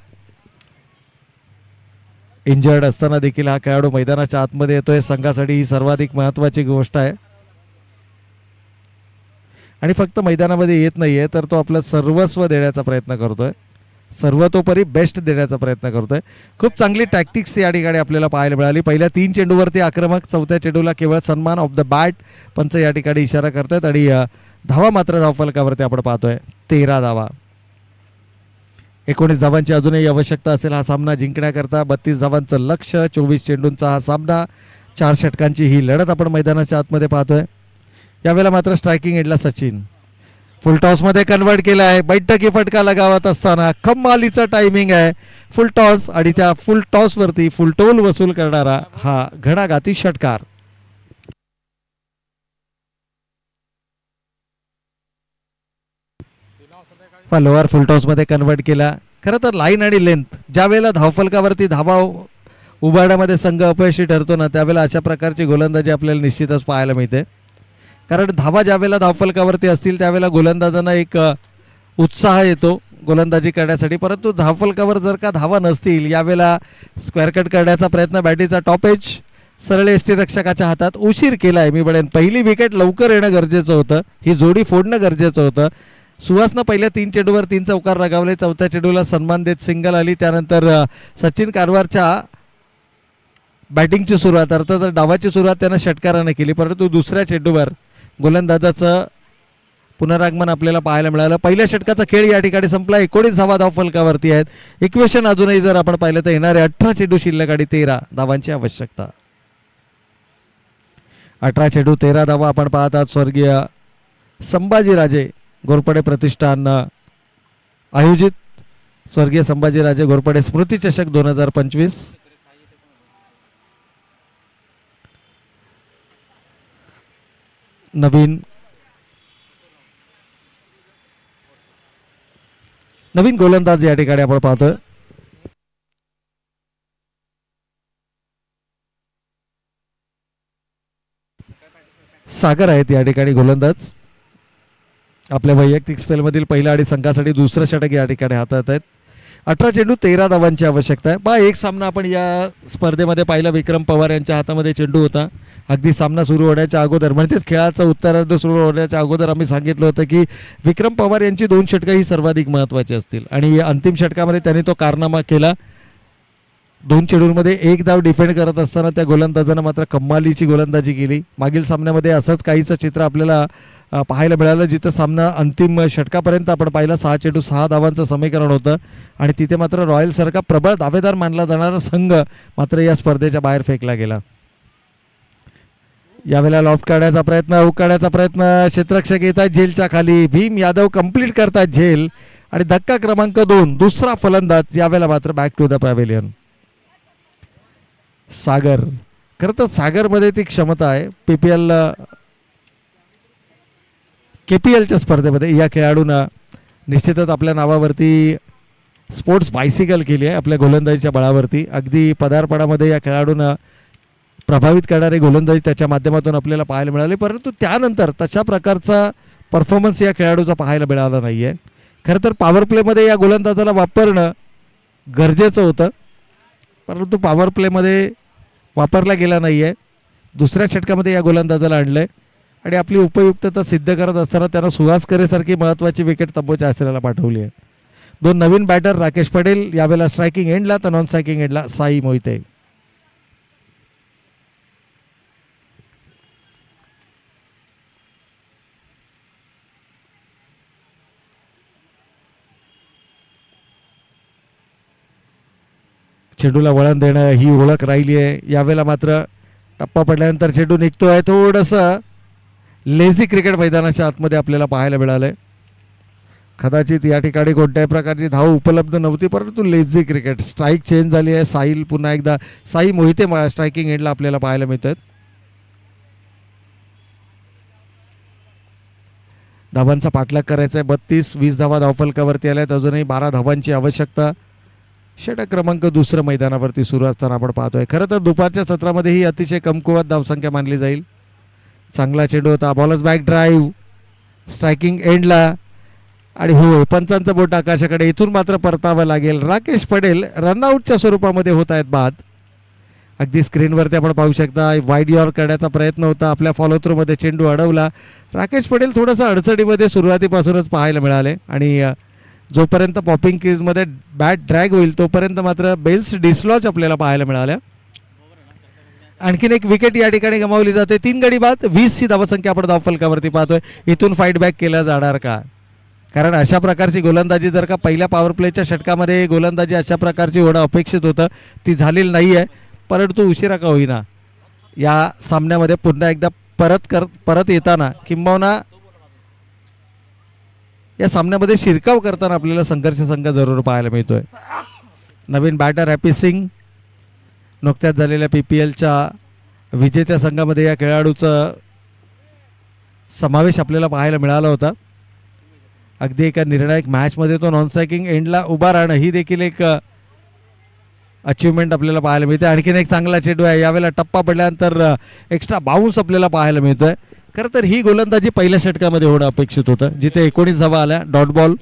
इंजर्ड असताना देखील हा खेळाडू मैदानाच्या आतमध्ये येतोय. संघासाठी ही सर्वाधिक महत्वाची गोष्ट आहे. आणि फक्त मैदानामध्ये येत नाहीये तर तो आपलं सर्वस्व देण्याचा प्रयत्न करतोय. सर्वतोपरी बेस्ट देण्याचा प्रयत्न करतोय. खूप चांगली टॅक्टिक्स या ठिकाणी आपल्याला पाहायला मिळाली. पहिल्या 3 चेंडूवरती आक्रमक. 4थ्या चेंडूला केवळ सन्मान ऑफ द बॅट पंच या ठिकाणी इशारा करतायत. आणि धावा मात्र धावफलकावरती आपण पाहतोय 13 धावा. 19 धावांची अजूनही आवश्यकता असेल हा सामना जिंकण्याकरता. 32 धावांचं लक्ष्य. 24 चेंडूंचा हा सामना. 4 षटकांची ही लढत आपण मैदानाच्या आतमध्ये पाहतोय. यावेळेला मात्र स्ट्रायकिंग एंडला सचिन. फुल टॉस मध्ये कन्वर्ट केला आहे. बैठकी फटका लगावत असताना कमालीचा टायमिंग आहे. फुल टॉस आणि त्या फुल टॉस वरती फुल टोल वसूल करणारा हा घणाघाती षटकार. लोअर फुलटॉसमध्ये कन्वर्ट केला. खरं तर लाईन आणि लेंथ ज्या वेळेला धावफलकावरती धावा उभारण्यामध्ये संघ अपयशी ठरतो ना, त्यावेळेला अशा प्रकारची गोलंदाजी आपल्याला निश्चितच पाहायला मिळते. कारण धावा ज्या वेळेला धावफलकावरती असतील त्यावेळेला गोलंदाजांना एक उत्साह येतो गोलंदाजी करण्यासाठी. परंतु धावफलकावर जर का धावा नसतील यावेळेला स्क्वेअर कट करण्याचा प्रयत्न बॅटीचा टॉप एज सरळ यष्टीरक्षकाच्या हातात. उशीर केला आहे मी म्हणेन. पहिली विकेट लवकर येणं गरजेचं होतं. ही जोडी फोडणं गरजेचं होतं. सुहासनं पहिल्या 3 चेंडूवर 3 चौकार लगावले. चौथ्या चेंडूला सन्मान देत सिंगल आली. त्यानंतर सचिन कारवारच्या बॅटिंगची सुरुवात अर्थात डावाची सुरुवात त्यानं षटकाराने केली. परंतु दुसऱ्या चेंडूवर गोलंदाजाचं पुनरागमन आपल्याला पाहायला मिळालं. पहिल्या षटकाचा खेळ या ठिकाणी संपला. 19 धावा धावफलकावरती आहेत. इक्वेशन अजूनही जर आपण पाहिलं तर येणारे 18 चेंडू शिल्लक आणि 13 धावांची आवश्यकता. 18 चेंडू 13 धावा आपण पाहत आहात. स्वर्गीय संभाजीराजे घोरपडे प्रतिष्ठान आयोजित स्वर्गीय संभाजीराजे घोरपडे स्मृती चषक 2025. नवीन गोलंदाज या ठिकाणी आपण पाहतोय. सागर आहेत या ठिकाणी गोलंदाज. आपल्या वैयक्तिक स्पेलमधील पहिला आणि संघासाठी दुसरं षटक या ठिकाणी हातात आहेत. 18 चेंडू 13 धावांची आवश्यकता आहे. एक सामना आपण या स्पर्धेमध्ये पाहिला. विक्रम पवार यांच्या हातामध्ये चेंडू होता. अगदी सामना सुरू होण्याच्या अगोदर म्हणजेच खेळाचं उत्तरार्ध सुरू होण्याच्या अगोदर आम्ही सांगितलं होतं की विक्रम पवार यांची 2 षटकं ही सर्वाधिक महत्त्वाची असतील आणि अंतिम षटकामध्ये त्यांनी तो कारनामा केला. 2 चेंडूंमध्ये 1 धाव डिफेंड करत असताना त्या गोलंदाजानं मात्र कमालीची गोलंदाजी केली. मागील सामन्यामध्ये असंच काहीचं चित्र आपल्याला पाहायला मिळालं जिथं सामना अंतिम षटकापर्यंत आपण पाहिला. 6 चेंडू 6 धावांचं समीकरण होतं आणि तिथे मात्र रॉयलसारखा प्रबळ दावेदार मानला जाणारा संघ मात्र या स्पर्धेच्या बाहेर फेकला गेला. यावेळेला लॉफ्ट काढण्याचा प्रयत्न, हुक काढण्याचा प्रयत्न, क्षेत्ररक्षक येत आहेत झेलच्या खाली. भीम यादव कंप्लीट करतात झेल आणि धक्का क्रमांक 2 दुसरा फलंदाज यावेळेला मात्र बॅक टू द पॅव्हेलियन. सागर, खरं तर सागरमध्ये ती क्षमता आहे. KPLच्या स्पर्धेमध्ये या खेळाडूंना निश्चितच आपल्या नावावरती स्पोर्ट्स बायसिकल केली आहे आपल्या गोलंदाजीच्या बळावरती. अगदी पदार्पणामध्ये या खेळाडूंना प्रभावित करणारे गोलंदाजी त्याच्या माध्यमातून आपल्याला पाहायला मिळाले. परंतु त्यानंतर तशा प्रकारचा परफॉर्मन्स या खेळाडूचा पाहायला मिळाला नाही आहे. खरं तर पॉवर प्लेमध्ये या गोलंदाजाला वापरणं गरजेचं होतं परंतु पॉवर प्लेमध्ये वापरला गेला नाही आहे. दुसऱ्या षटकामध्ये या गोलंदाजाला आणलं आहे आणि आपली उपयुक्तता सिद्ध करत असताना त्यानं सुहास करेसारखी महत्त्वाची विकेट तंबूच्या आश्रयाला पाठवली आहे. 2 नवीन बॅटर राकेश पटेल यावेळेला स्ट्रायकिंग एंडला तर नॉन स्ट्रायकिंग एंडला साई मोहिते. चेंडूला वळण देणं ही ओळख राहिली आहे. यावेळेला मात्र टप्पा पडल्यानंतर चेंडू निघतोय. थोडंसं लेझी क्रिकेट मैदानाच्या आतमध्ये आपल्याला पाहायला मिळालंय. कदाचित या ठिकाणी कोणत्याही प्रकारची धाव उपलब्ध नव्हती परंतु लेझी क्रिकेट. स्ट्राईक चेंज झाली आहे. साहिल पुन्हा एकदा साई मोहिते स्ट्रायकिंग एंडला आपल्याला पाहायला मिळतात. धावांचा पाठलाग करायचा आहे. 32-20 धावा धावफलकावरती आल्यात. अजूनही 12 धावांची आवश्यकता. षटक क्रमांक 2 मैदानावरती सुरू असताना आपण पाहतोय. खरं तर दुपारच्या सत्रामध्ये ही अतिशय कमकुवत धावसंख्या मानली जाईल. चांगला चेंडू होता. बॉलर्स बॅक ड्राईव्ह स्ट्रायकिंग एंडला आणि हो पंचांचं बोट आकाशाकडे. इथून मात्र परतावं लागेल. राकेश पटेल रनआउटच्या स्वरूपामध्ये होत आहेत बाद. अगदी स्क्रीनवरती आपण पाहू शकता. वाईड यॉर्क करण्याचा प्रयत्न होता. आपल्या फॉलो थ्रूमध्ये चेंडू अडवला. राकेश पटेल थोडंसं अडचणीमध्ये सुरुवातीपासूनच पाहायला मिळाले आणि जोपर्यंत पॉपिंग क्रीजमध्ये बॅट ड्रॅग होईल तोपर्यंत मात्र बेल्स डिसलॉच आपल्याला पाहायला मिळाल्या. आणखीन एक विकेट या ठिकाणी गमावली जाते. 3 गडी बाद 20 धावसंख्या आपण धावफलकावरती पाहतोय. इथून फाईट बॅक केला जाणार का? कारण अशा प्रकारची गोलंदाजी जर का पहिल्या पॉवर प्लेच्या षटकामध्ये गोलंदाजी अशा प्रकारची होणं अपेक्षित होतं ती झालेली नाही आहे. परंतु उशिरा का होईना या सामन्यामध्ये पुन्हा एकदा परत येताना किंबहुना या सामन्यामध्ये शिरकाव करताना आपल्याला संघर्ष संघ जरूर पाहायला मिळतोय. नवीन बॅटर हॅपी सिंग नुकत्याच झालेल्या PPLच्या विजेत्या संघामध्ये या खेळाडूचा समावेश आपल्याला पाहायला मिळाला होता. अगदी एका निर्णायक मॅचमध्ये तो नॉन स्ट्रायकिंग एंडला उभा राहणं ही देखील एक अचिव्हमेंट आपल्याला पाहायला मिळते. आणखीन एक चांगला चेंडू आहे, यावेळेला टप्पा पडल्यानंतर एक्स्ट्रा बाउन्स आपल्याला पाहायला मिळतोय. खरं तर ही गोलंदाजी पहिल्या षटकामध्ये होणं अपेक्षित होतं, जिथे 19 धावा आल्या, डॉट बॉल.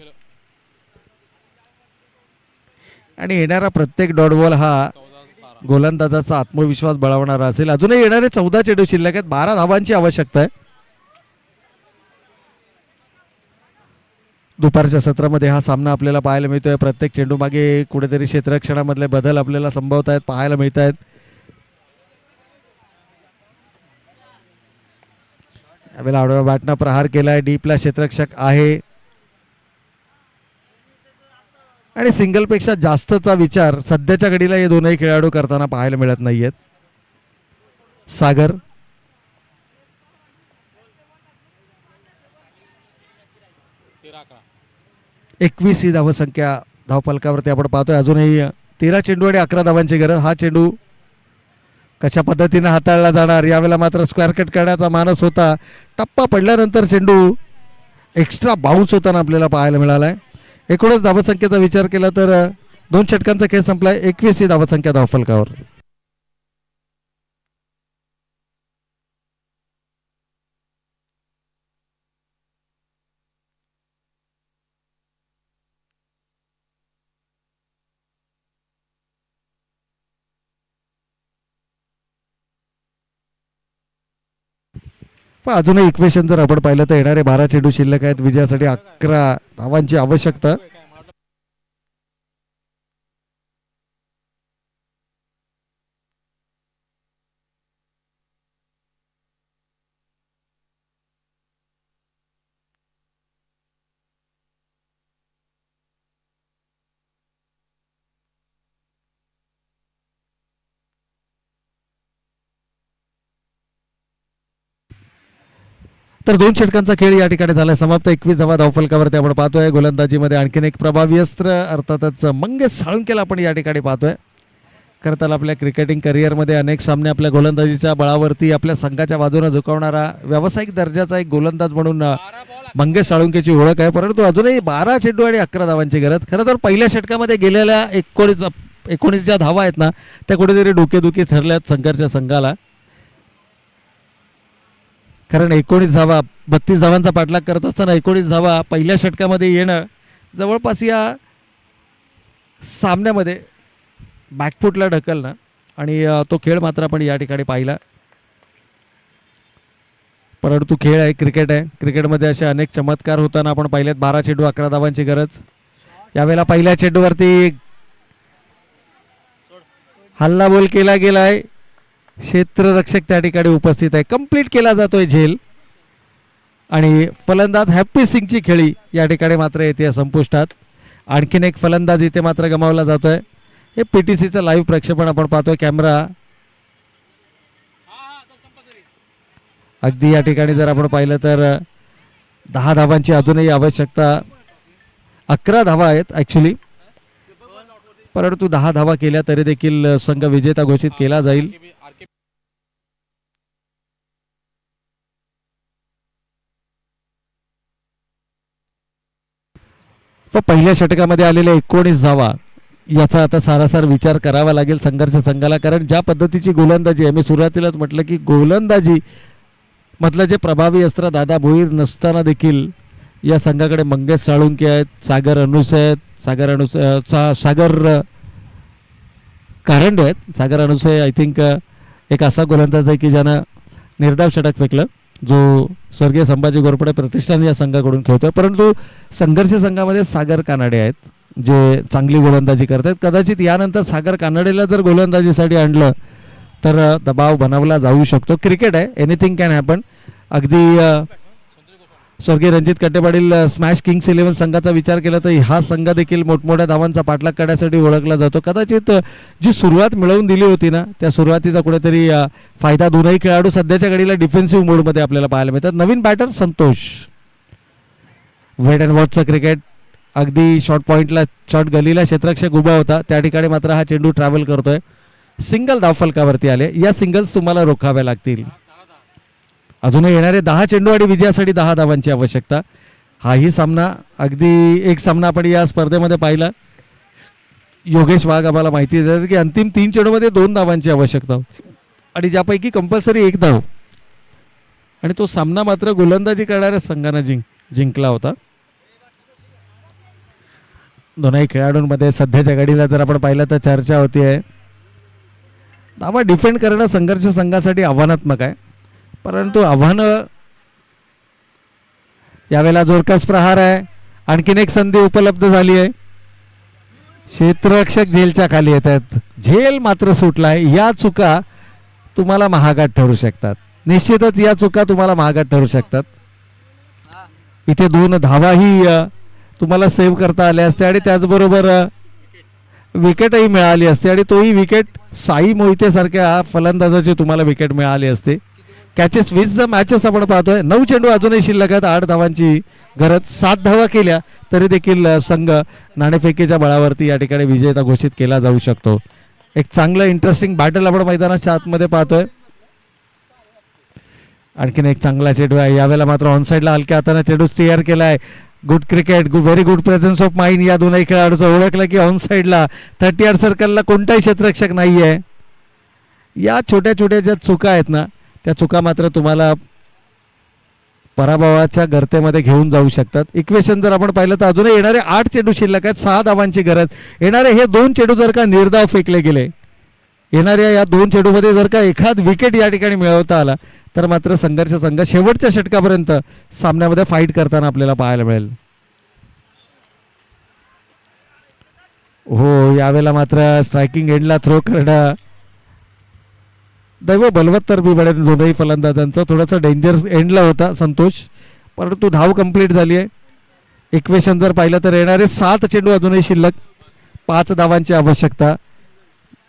आणि येणारा प्रत्येक डॉट बॉल हा गोलंदाजाचा आत्मविश्वास बळावणारा असेल. अजूनही येणारे 14 चेंडू शिल्लक आहेत, 12 धावांची आवश्यकता आहे. दुपारच्या सत्रामध्ये हा सामना आपल्याला पाहायला मिळतोय. प्रत्येक चेंडू मागे कुठेतरी क्षेत्ररक्षणामधले बदल आपल्याला संभवत आहेत, पाहायला मिळत आहेत. यावेळेला आडव्या बॅटनं प्रहार केलाय, डीपला क्षेत्ररक्षक आहे आणि सिंगलपेक्षा जास्तचा विचार सध्याच्या घडीला हे दोनही खेळाडू करताना पाहायला मिळत नाहीयेत. सागर 21 ही धावसंख्या धावफलकावरती आपण पाहतोय. अजूनही 13 चेंडू आणि 11 धावांची गरज. हा चेंडू कशा पद्धतीने हाताळला जाणार, यावेळेला मात्र स्क्वेअर कट करण्याचा मानस होता. टप्पा पडल्यानंतर चेंडू एक्स्ट्रा बाउन्स होताना आपल्याला पाहायला मिळालाय. एकूणच धावसंख्येचा विचार केला तर 2 षटकांचा खेळ संपलाय. 21 ही धावसंख्या धावफलकावर. पण अजूनही इक्वेशन जर आपण पाहिलं तर येणारे 12 चेंडू शिल्लक आहेत. विजयासाठी 11 धावांची आवश्यकता. तर 2 षटकांचा खेळ या ठिकाणी झाला समाप्त. 21 धावा धावफलकावरती आपण पाहतोय. गोलंदाजीमध्ये आणखीन एक प्रभावी अस्त्र अर्थातच मंगेश साळुंकेला आपण या ठिकाणी पाहतोय. खरं तर आपल्या क्रिकेटिंग करिअरमध्ये अनेक सामने आपल्या गोलंदाजीच्या बळावरती आपल्या संघाच्या बाजूने झुकवणारा व्यावसायिक दर्जाचा एक गोलंदाज म्हणून मंगेश साळुंकेची ओळख आहे. परंतु अजूनही 12 चेंडू आणि 11 धावांची गरज. खरं तर पहिल्या षटकामध्ये गेलेल्या 19 ज्या धावा आहेत ना, त्या कुठेतरी डोकेदुखी ठरल्यात संघर्ष संघाला. कारण 19 धावा 32 धावांचा पाठलाग करत असताना 19 धावा पहिल्या षटकामध्ये येणं जवळपास या सामन्यामध्ये बॅकफुटला ढकलणं. आणि तो खेळ मात्र आपण या ठिकाणी पाहिला. परंतु खेळ आहे, क्रिकेट आहे. क्रिकेटमध्ये असे अनेक चमत्कार होताना आपण पाहिलेत. 12 चेंडू 11 धावांची गरज. यावेळेला पहिल्या चेंडूवरती हल्ला बोल केला गेलाय. क्षेत्ररक्षक त्या ठिकाणी उपस्थित आहे. कंप्लीट केला जातोय झेल आणि फलंदाज हॅप्पी सिंगची खेळी या ठिकाणी मात्र येते संपुष्टात. आणखीन एक फलंदाज इथे मात्र गमावला जातोय. हे पीटीसीचं लाईव्ह प्रक्षेपण आपण पाहतोय. कॅमेरा अगदी या ठिकाणी जर आपण पाहिलं तर 10 धावांची अजूनही आवश्यकता. 11 धावा आहेत ॲक्च्युली, परंतु 10 धावा केल्या तरी देखील संघ विजेता घोषित केला जाईल. पहिल्या षटकामध्ये आलेल्या 19 धावा याचा आता सारासार विचार करावा लागेल संघर्ष संघाला. कारण ज्या पद्धतीची गोलंदाजी आहे, मी सुरुवातीलाच म्हटलं की गोलंदाजी मधलं जे प्रभावी अस्त्र दादा भोईर नसताना देखील या संघाकडे मंगेश साळुंके आहेत, सागर अनुसे आहेत, सागर कारंडे आहेत. सागर अनुसे आय थिंक एक असा गोलंदाज आहे की ज्यानं निर्धाव षटक फेकलं, जो स्वर्गीय संभाजी घोरपडे प्रतिष्ठान या संघाकडून खेळतोय. परंतु संघर्ष संघामध्ये सागर कानडे आहेत जे चांगली गोलंदाजी करतात. कदाचित यानंतर सागर कानडेला जर गोलंदाजीसाठी आणलं तर दबाव बनवला जाऊ शकतो. क्रिकेट आहे, एनिथिंग कॅन हॅपन. अगदी स्वर्गीय रणजित कट्टेपाटील स्मॅश किंग्स 11 संघाचा विचार केला तर हा संघ देखील मोठमोठ्या धावांचा पाठलाग करण्यासाठी ओळखला जातो. कदाचित जी सुरुवात मिळवून दिली होती ना, त्या सुरुवातीचा कुठेतरी फायदा दोनही खेळाडू सध्याच्या घडीला डिफेन्सिव्ह मोडमध्ये आपल्याला पाहायला मिळतात. नवीन बॅटर संतोष. वेट अँड वॉचचं क्रिकेट. अगदी शॉर्ट पॉईंटला शॉर्ट गलीला क्षेत्ररक्षक उभा होता, त्या ठिकाणी मात्र हा चेंडू ट्रॅव्हल करतोय. सिंगल धावफलकावरती आले. या सिंगल्स तुम्हाला रोखाव्या लागतील. अजूनही येणारे 10 चेंडू आणि विजयासाठी 10 धावांची आवश्यकता. हाही सामना अगदी एक सामना आपण या स्पर्धेमध्ये पाहिला. योगेश वाघ आम्हाला माहिती देतात की अंतिम 3 चेंडूमध्ये 2 धावांची आवश्यकता होती आणि ज्यापैकी कंपल्सरी 1 धाव, आणि तो सामना मात्र गोलंदाजी करणाऱ्या संघाने जिंकला होता. दोनही खेळाडूंमध्ये सध्याच्या घडीला जर आपण पाहिलं तर चर्चा होती आहे. धावा डिफेंड करणं संघर्ष संघासाठी आव्हानात्मक आहे, परंतु आव्हान यावेळेला जोरकस प्रहार आहे. आणखीन एक संधी उपलब्ध झाली आहे. क्षेत्ररक्षक झेलच्या खाली येत आहेत. झेल मात्र सुटलाय. या चुका तुम्हाला महागात ठरू शकतात. निश्चितच या चुका तुम्हाला महागात ठरू शकतात. इथे 2 धावाही तुम्हाला सेव्ह करता आल्या असते आणि त्याचबरोबर विकेटही मिळाली असते, आणि तोही विकेट साई मोहिते सारख्या फलंदाजाची तुम्हाला विकेट मिळाली असते. कॅचेस 20 मॅचेस आपण पाहतोय. 9 चेंडू अजूनही शिल्लक आहेत. 8 धावांची गरज. 7 धावा केल्या तरी देखील संघ नाणेफेकीच्या बळावरती या ठिकाणी विजेता घोषित केला जाऊ शकतो. एक चांगलं इंटरेस्टिंग बॅटल आपण मैदानाच्या आतमध्ये पाहतोय. आणखीन एक चांगला चेंडू आहे. यावेळेला मात्र ऑनसाईडला हलक्या हाताने चेंडू स्टिअर केलाय. Good cricket, very good presence of mind या दोनही खेळाडूचं. ओळखलं की ऑनसाईडला 30 यार्ड सर्कलला कोणताही क्षेत्ररक्षक नाही आहे. या छोट्या छोट्या ज्या चुका आहेत ना, त्या चुका मात्र तुम्हाला पराभवाच्या गर्तेमध्ये घेऊन जाऊ शकतात. इक्वेशन जर आपण पाहिलं तर अजूनही येणारे 8 चेंडू शिल्लक आहेत. 6 धावांची गरज. येणारे हे 2 चेंडू जर का निर्धाव फेकले गेले, येणाऱ्या या 2 चेंडूमध्ये जर का एखाद विकेट या ठिकाणी मिळवता आला तर मात्र संघर्ष संघ शेवटच्या षटकापर्यंत सामन्यामध्ये फाईट करताना आपल्याला पाहायला मिळेल. हो, यावेळेला मात्र स्ट्रायकिंग एंडला थ्रो करणं दैव बलवत्तर बी बडेन दोनही फलंदाजांचा. थोडासा डेंजर एंडला होता संतोष, परंतु धाव कंप्लीट झाली आहे. इक्वेशन जर पाहिलं तर येणारे 7 चेंडू अजूनही शिल्लक. 5 धावांची आवश्यकता.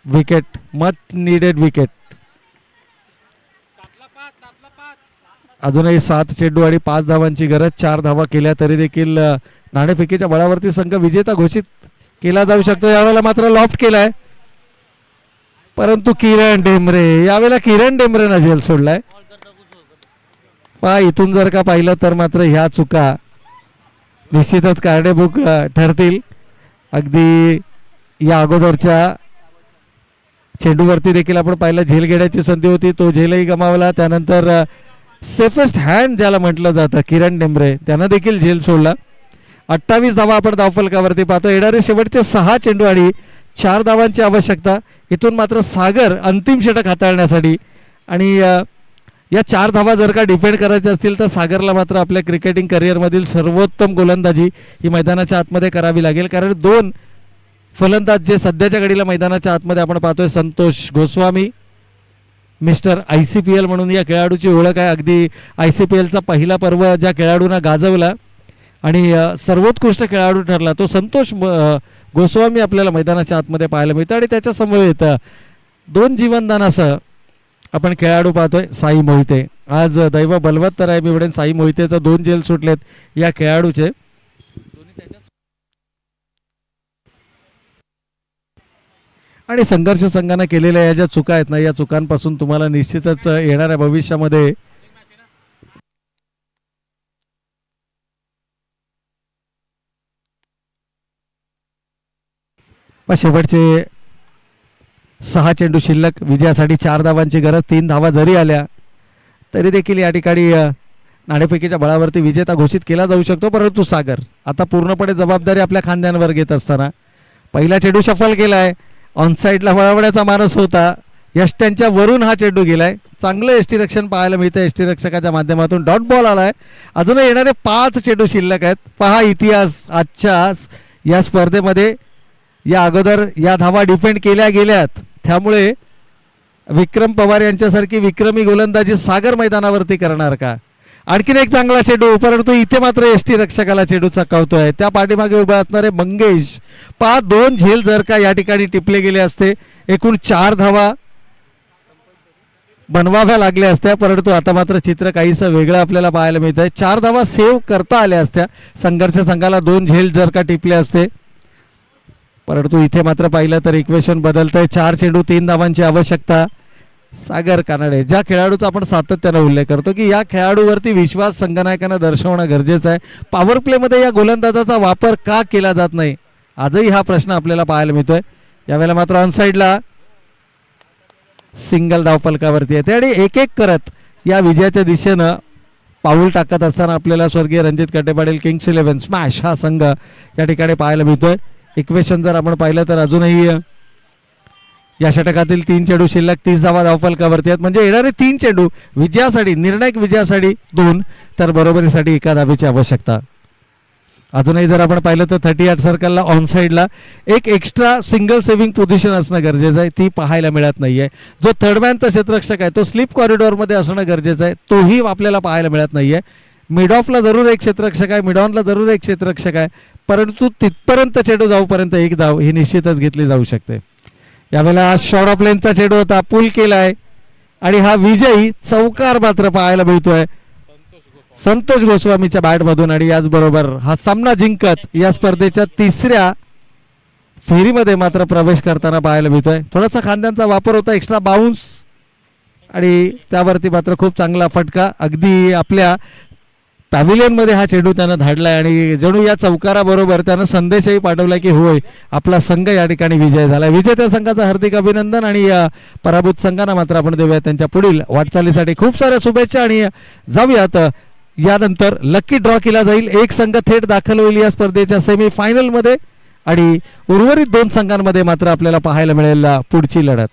Wicket, much needed wicket. अजूनही 7 चेंडू आणि 5 धावांची गरज. 4 धावा केल्या तरी देखील नाणेफेकीच्या बळावरती संघ विजेता घोषित केला जाऊ शकतो. यावेळेला मात्र लॉफ्ट केलाय, परंतु किरण डेमरे, यावेळेला किरण डेमरेनं झेल सोडलाय. इथून जर का पाहिलं तर मात्र ह्या चुका निश्चितच कारणीभूत ठरतील. अगदी या अगोदरच्या चेंडूवरती देखील आपण पाहिलं झेल घेण्याची संधी होती, तो झेलही गमावला. त्यानंतर सेफेस्ट हँड ज्याला म्हटलं जातं किरण डेमरे, त्यानं देखील झेल सोडला. 28 धावा आपण धावफलकावरती पाहतो. येणारे शेवटचे 6 चेंडू आणि 4 धावांची आवश्यकता. इथून मात्र सागर अंतिम षटक हाताळण्यासाठी, आणि या 4 धावा जर का डिफेंड करायच्या असतील तर सागरला मात्र आपल्या क्रिकेटिंग करिअरमधील सर्वोत्तम गोलंदाजी ही मैदानाच्या आतमध्ये करावी लागेल. कारण 2 फलंदाज जे सध्याच्या घडीला मैदानाच्या आतमध्ये आपण पाहतोय, संतोष गोस्वामी, मिस्टर ICPL म्हणून या खेळाडूची ओळख आहे. अगदी ICPLचा पहिला पर्व ज्या खेळाडूंना गाजवला आणि सर्वोत्कृष्ट खेळाडू ठरला तो संतोष गोस्वामी आपल्याला मैदानाच्या आतमध्ये पाहायला मिळतं. आणि त्याच्या समवेत 2 जीवनदानासह आपण खेळाडू पाहतोय साई मोहिते. आज दैव बलवत्तर आहे मी म्हणेन. साई मोहितेचं 2 झेल सुटलेत या खेळाडूचे. आणि संघर्ष संघाने केलेल्या या ज्या चुका आहेत ना, या चुकांपासून तुम्हाला निश्चितच येणाऱ्या भविष्यामध्ये शेवटचे 6 चेंडू शिल्लक. विजयासाठी 4 धावांची गरज. 3 धावा जरी आल्या तरी देखील या ठिकाणी नाणेफेकीच्या बळावरती विजेता घोषित केला जाऊ शकतो. परंतु सागर आता पूर्णपणे जबाबदारी आपल्या खांद्यांवर घेत असताना पहिला चेंडू सफल केलाय. ऑनसाईडला वळवण्याचा मानस होता. यष्ट्यांच्या वरून हा चेंडू गेलाय. चांगलं यष्टीरक्षण पाहायला मिळतं. यष्टीरक्षकाच्या माध्यमातून डॉट बॉल आलाय. अजूनही येणारे 5 चेंडू शिल्लक आहेत. पहा इतिहास आजच्या या स्पर्धेमध्ये. या अगोदर या धावा डिफेंड केल्या गेल्यात, त्यामुळे विक्रम पवार यांच्यासारखी विक्रमी गोलंदाजी सागर मैदानावरती करणार का? आणखीन एक चांगला चेंडू, परंतु इथे मात्र यष्टीरक्षकाला चेंडू चकावतोय. त्या पाठीमागे उभे असणारे मंगेश. 2 झेल जर का या ठिकाणी टिपले गेले असते, एकूण 4 धावा बनवाव्या लागल्या असत्या. परंतु आता मात्र चित्र काहीसं वेगळं आपल्याला पाहायला मिळत आहे. 4 धावा सेव्ह करता आल्या असत्या संघर्ष संघाला. 2 झेल जर का टिपले असते, परंतु इथे मात्र पाहिलं तर इक्वेशन बदलतंय. 4 चेंडू 3 धावांची आवश्यकता. सागर कानडे, ज्या खेळाडूचा आपण सातत्यानं उल्लेख करतो की या खेळाडूवरती विश्वास संघनायकांना दर्शवणं गरजेचं आहे. पॉवर प्लेमध्ये या गोलंदाजाचा वापर का केला जात नाही, आजही हा प्रश्न आपल्याला पाहायला मिळतोय. यावेळेला मात्र ऑनसाईडला सिंगल धावफलकावरती येते आणि एक एक करत या विजयाच्या दिशेनं पाऊल टाकत असताना आपल्याला स्वर्गीय रणजित कटेपाटील किंग्स 11 स्मॅश हा संघ या ठिकाणी पाहायला मिळतोय. इक्वेशन जर आपण पाहिलं तर अजूनही या षटकातील 3 चेंडू शिल्लक, 30 धावा धावफलकावरती आहेत. म्हणजे येणारे 3 चेंडू विजयासाठी, निर्णायक विजयासाठी 2, तर बरोबरीसाठी 1 धावेची आवश्यकता. अजूनही जर आपण पाहिलं तर 38 सर्कलला ऑनसाईडला एक एक्स्ट्रा सिंगल सेव्हिंग पोझिशन असणं गरजेचं आहे, ती पाहायला मिळत नाहीये. जो थर्डमॅनचा क्षेत्ररक्षक आहे तो स्लिप कॉरिडॉरमध्ये असणं गरजेचं आहे, तोही आपल्याला पाहायला मिळत नाहीये. मिड ऑफला जरूर एक क्षेत्ररक्षक आहे, मिड ऑनला जरूर एक क्षेत्ररक्षक आहे, परंतु तिथपर्यंत चेंडू जाऊपर्यंत 1 धाव ही निश्चितच घेतली जाऊ शकते. यावेळेला शॉर्ट ऑफ लेनचा चेंडू होता, पुल केलाय आणि हा विजयी चौकार मात्र पाहायला मिळतोय संतोष गोस्वामीच्या बॅटमधून. आणि याचबरोबर हा सामना जिंकत या स्पर्धेच्या 3ऱ्या फेरीमध्ये मात्र प्रवेश करताना पाहायला मिळतोय. थोडासा खांद्यांचा वापर होता, एक्स्ट्रा बाउन्स आणि त्यावरती मात्र खूप चांगला फटका. अगदी आपल्या पॅव्हिलियनमध्ये हा चेंडू त्यानं धाडलाय आणि जणू या चौकाराबरोबर त्यानं संदेशही पाठवला की होय, आपला संघ या ठिकाणी विजय झाला. विजेत्या संघाचं हार्दिक अभिनंदन आणि पराभूत संघांना मात्र आपण देऊया त्यांच्या पुढील वाटचालीसाठी खूप साऱ्या शुभेच्छा. आणि जाऊयात यानंतर लकी ड्रॉ केला जाईल, एक संघ थेट दाखल होईल या स्पर्धेच्या सेमीफायनलमध्ये आणि उर्वरित 2 संघांमध्ये मात्र आपल्याला पाहायला मिळेल पुढची लढत.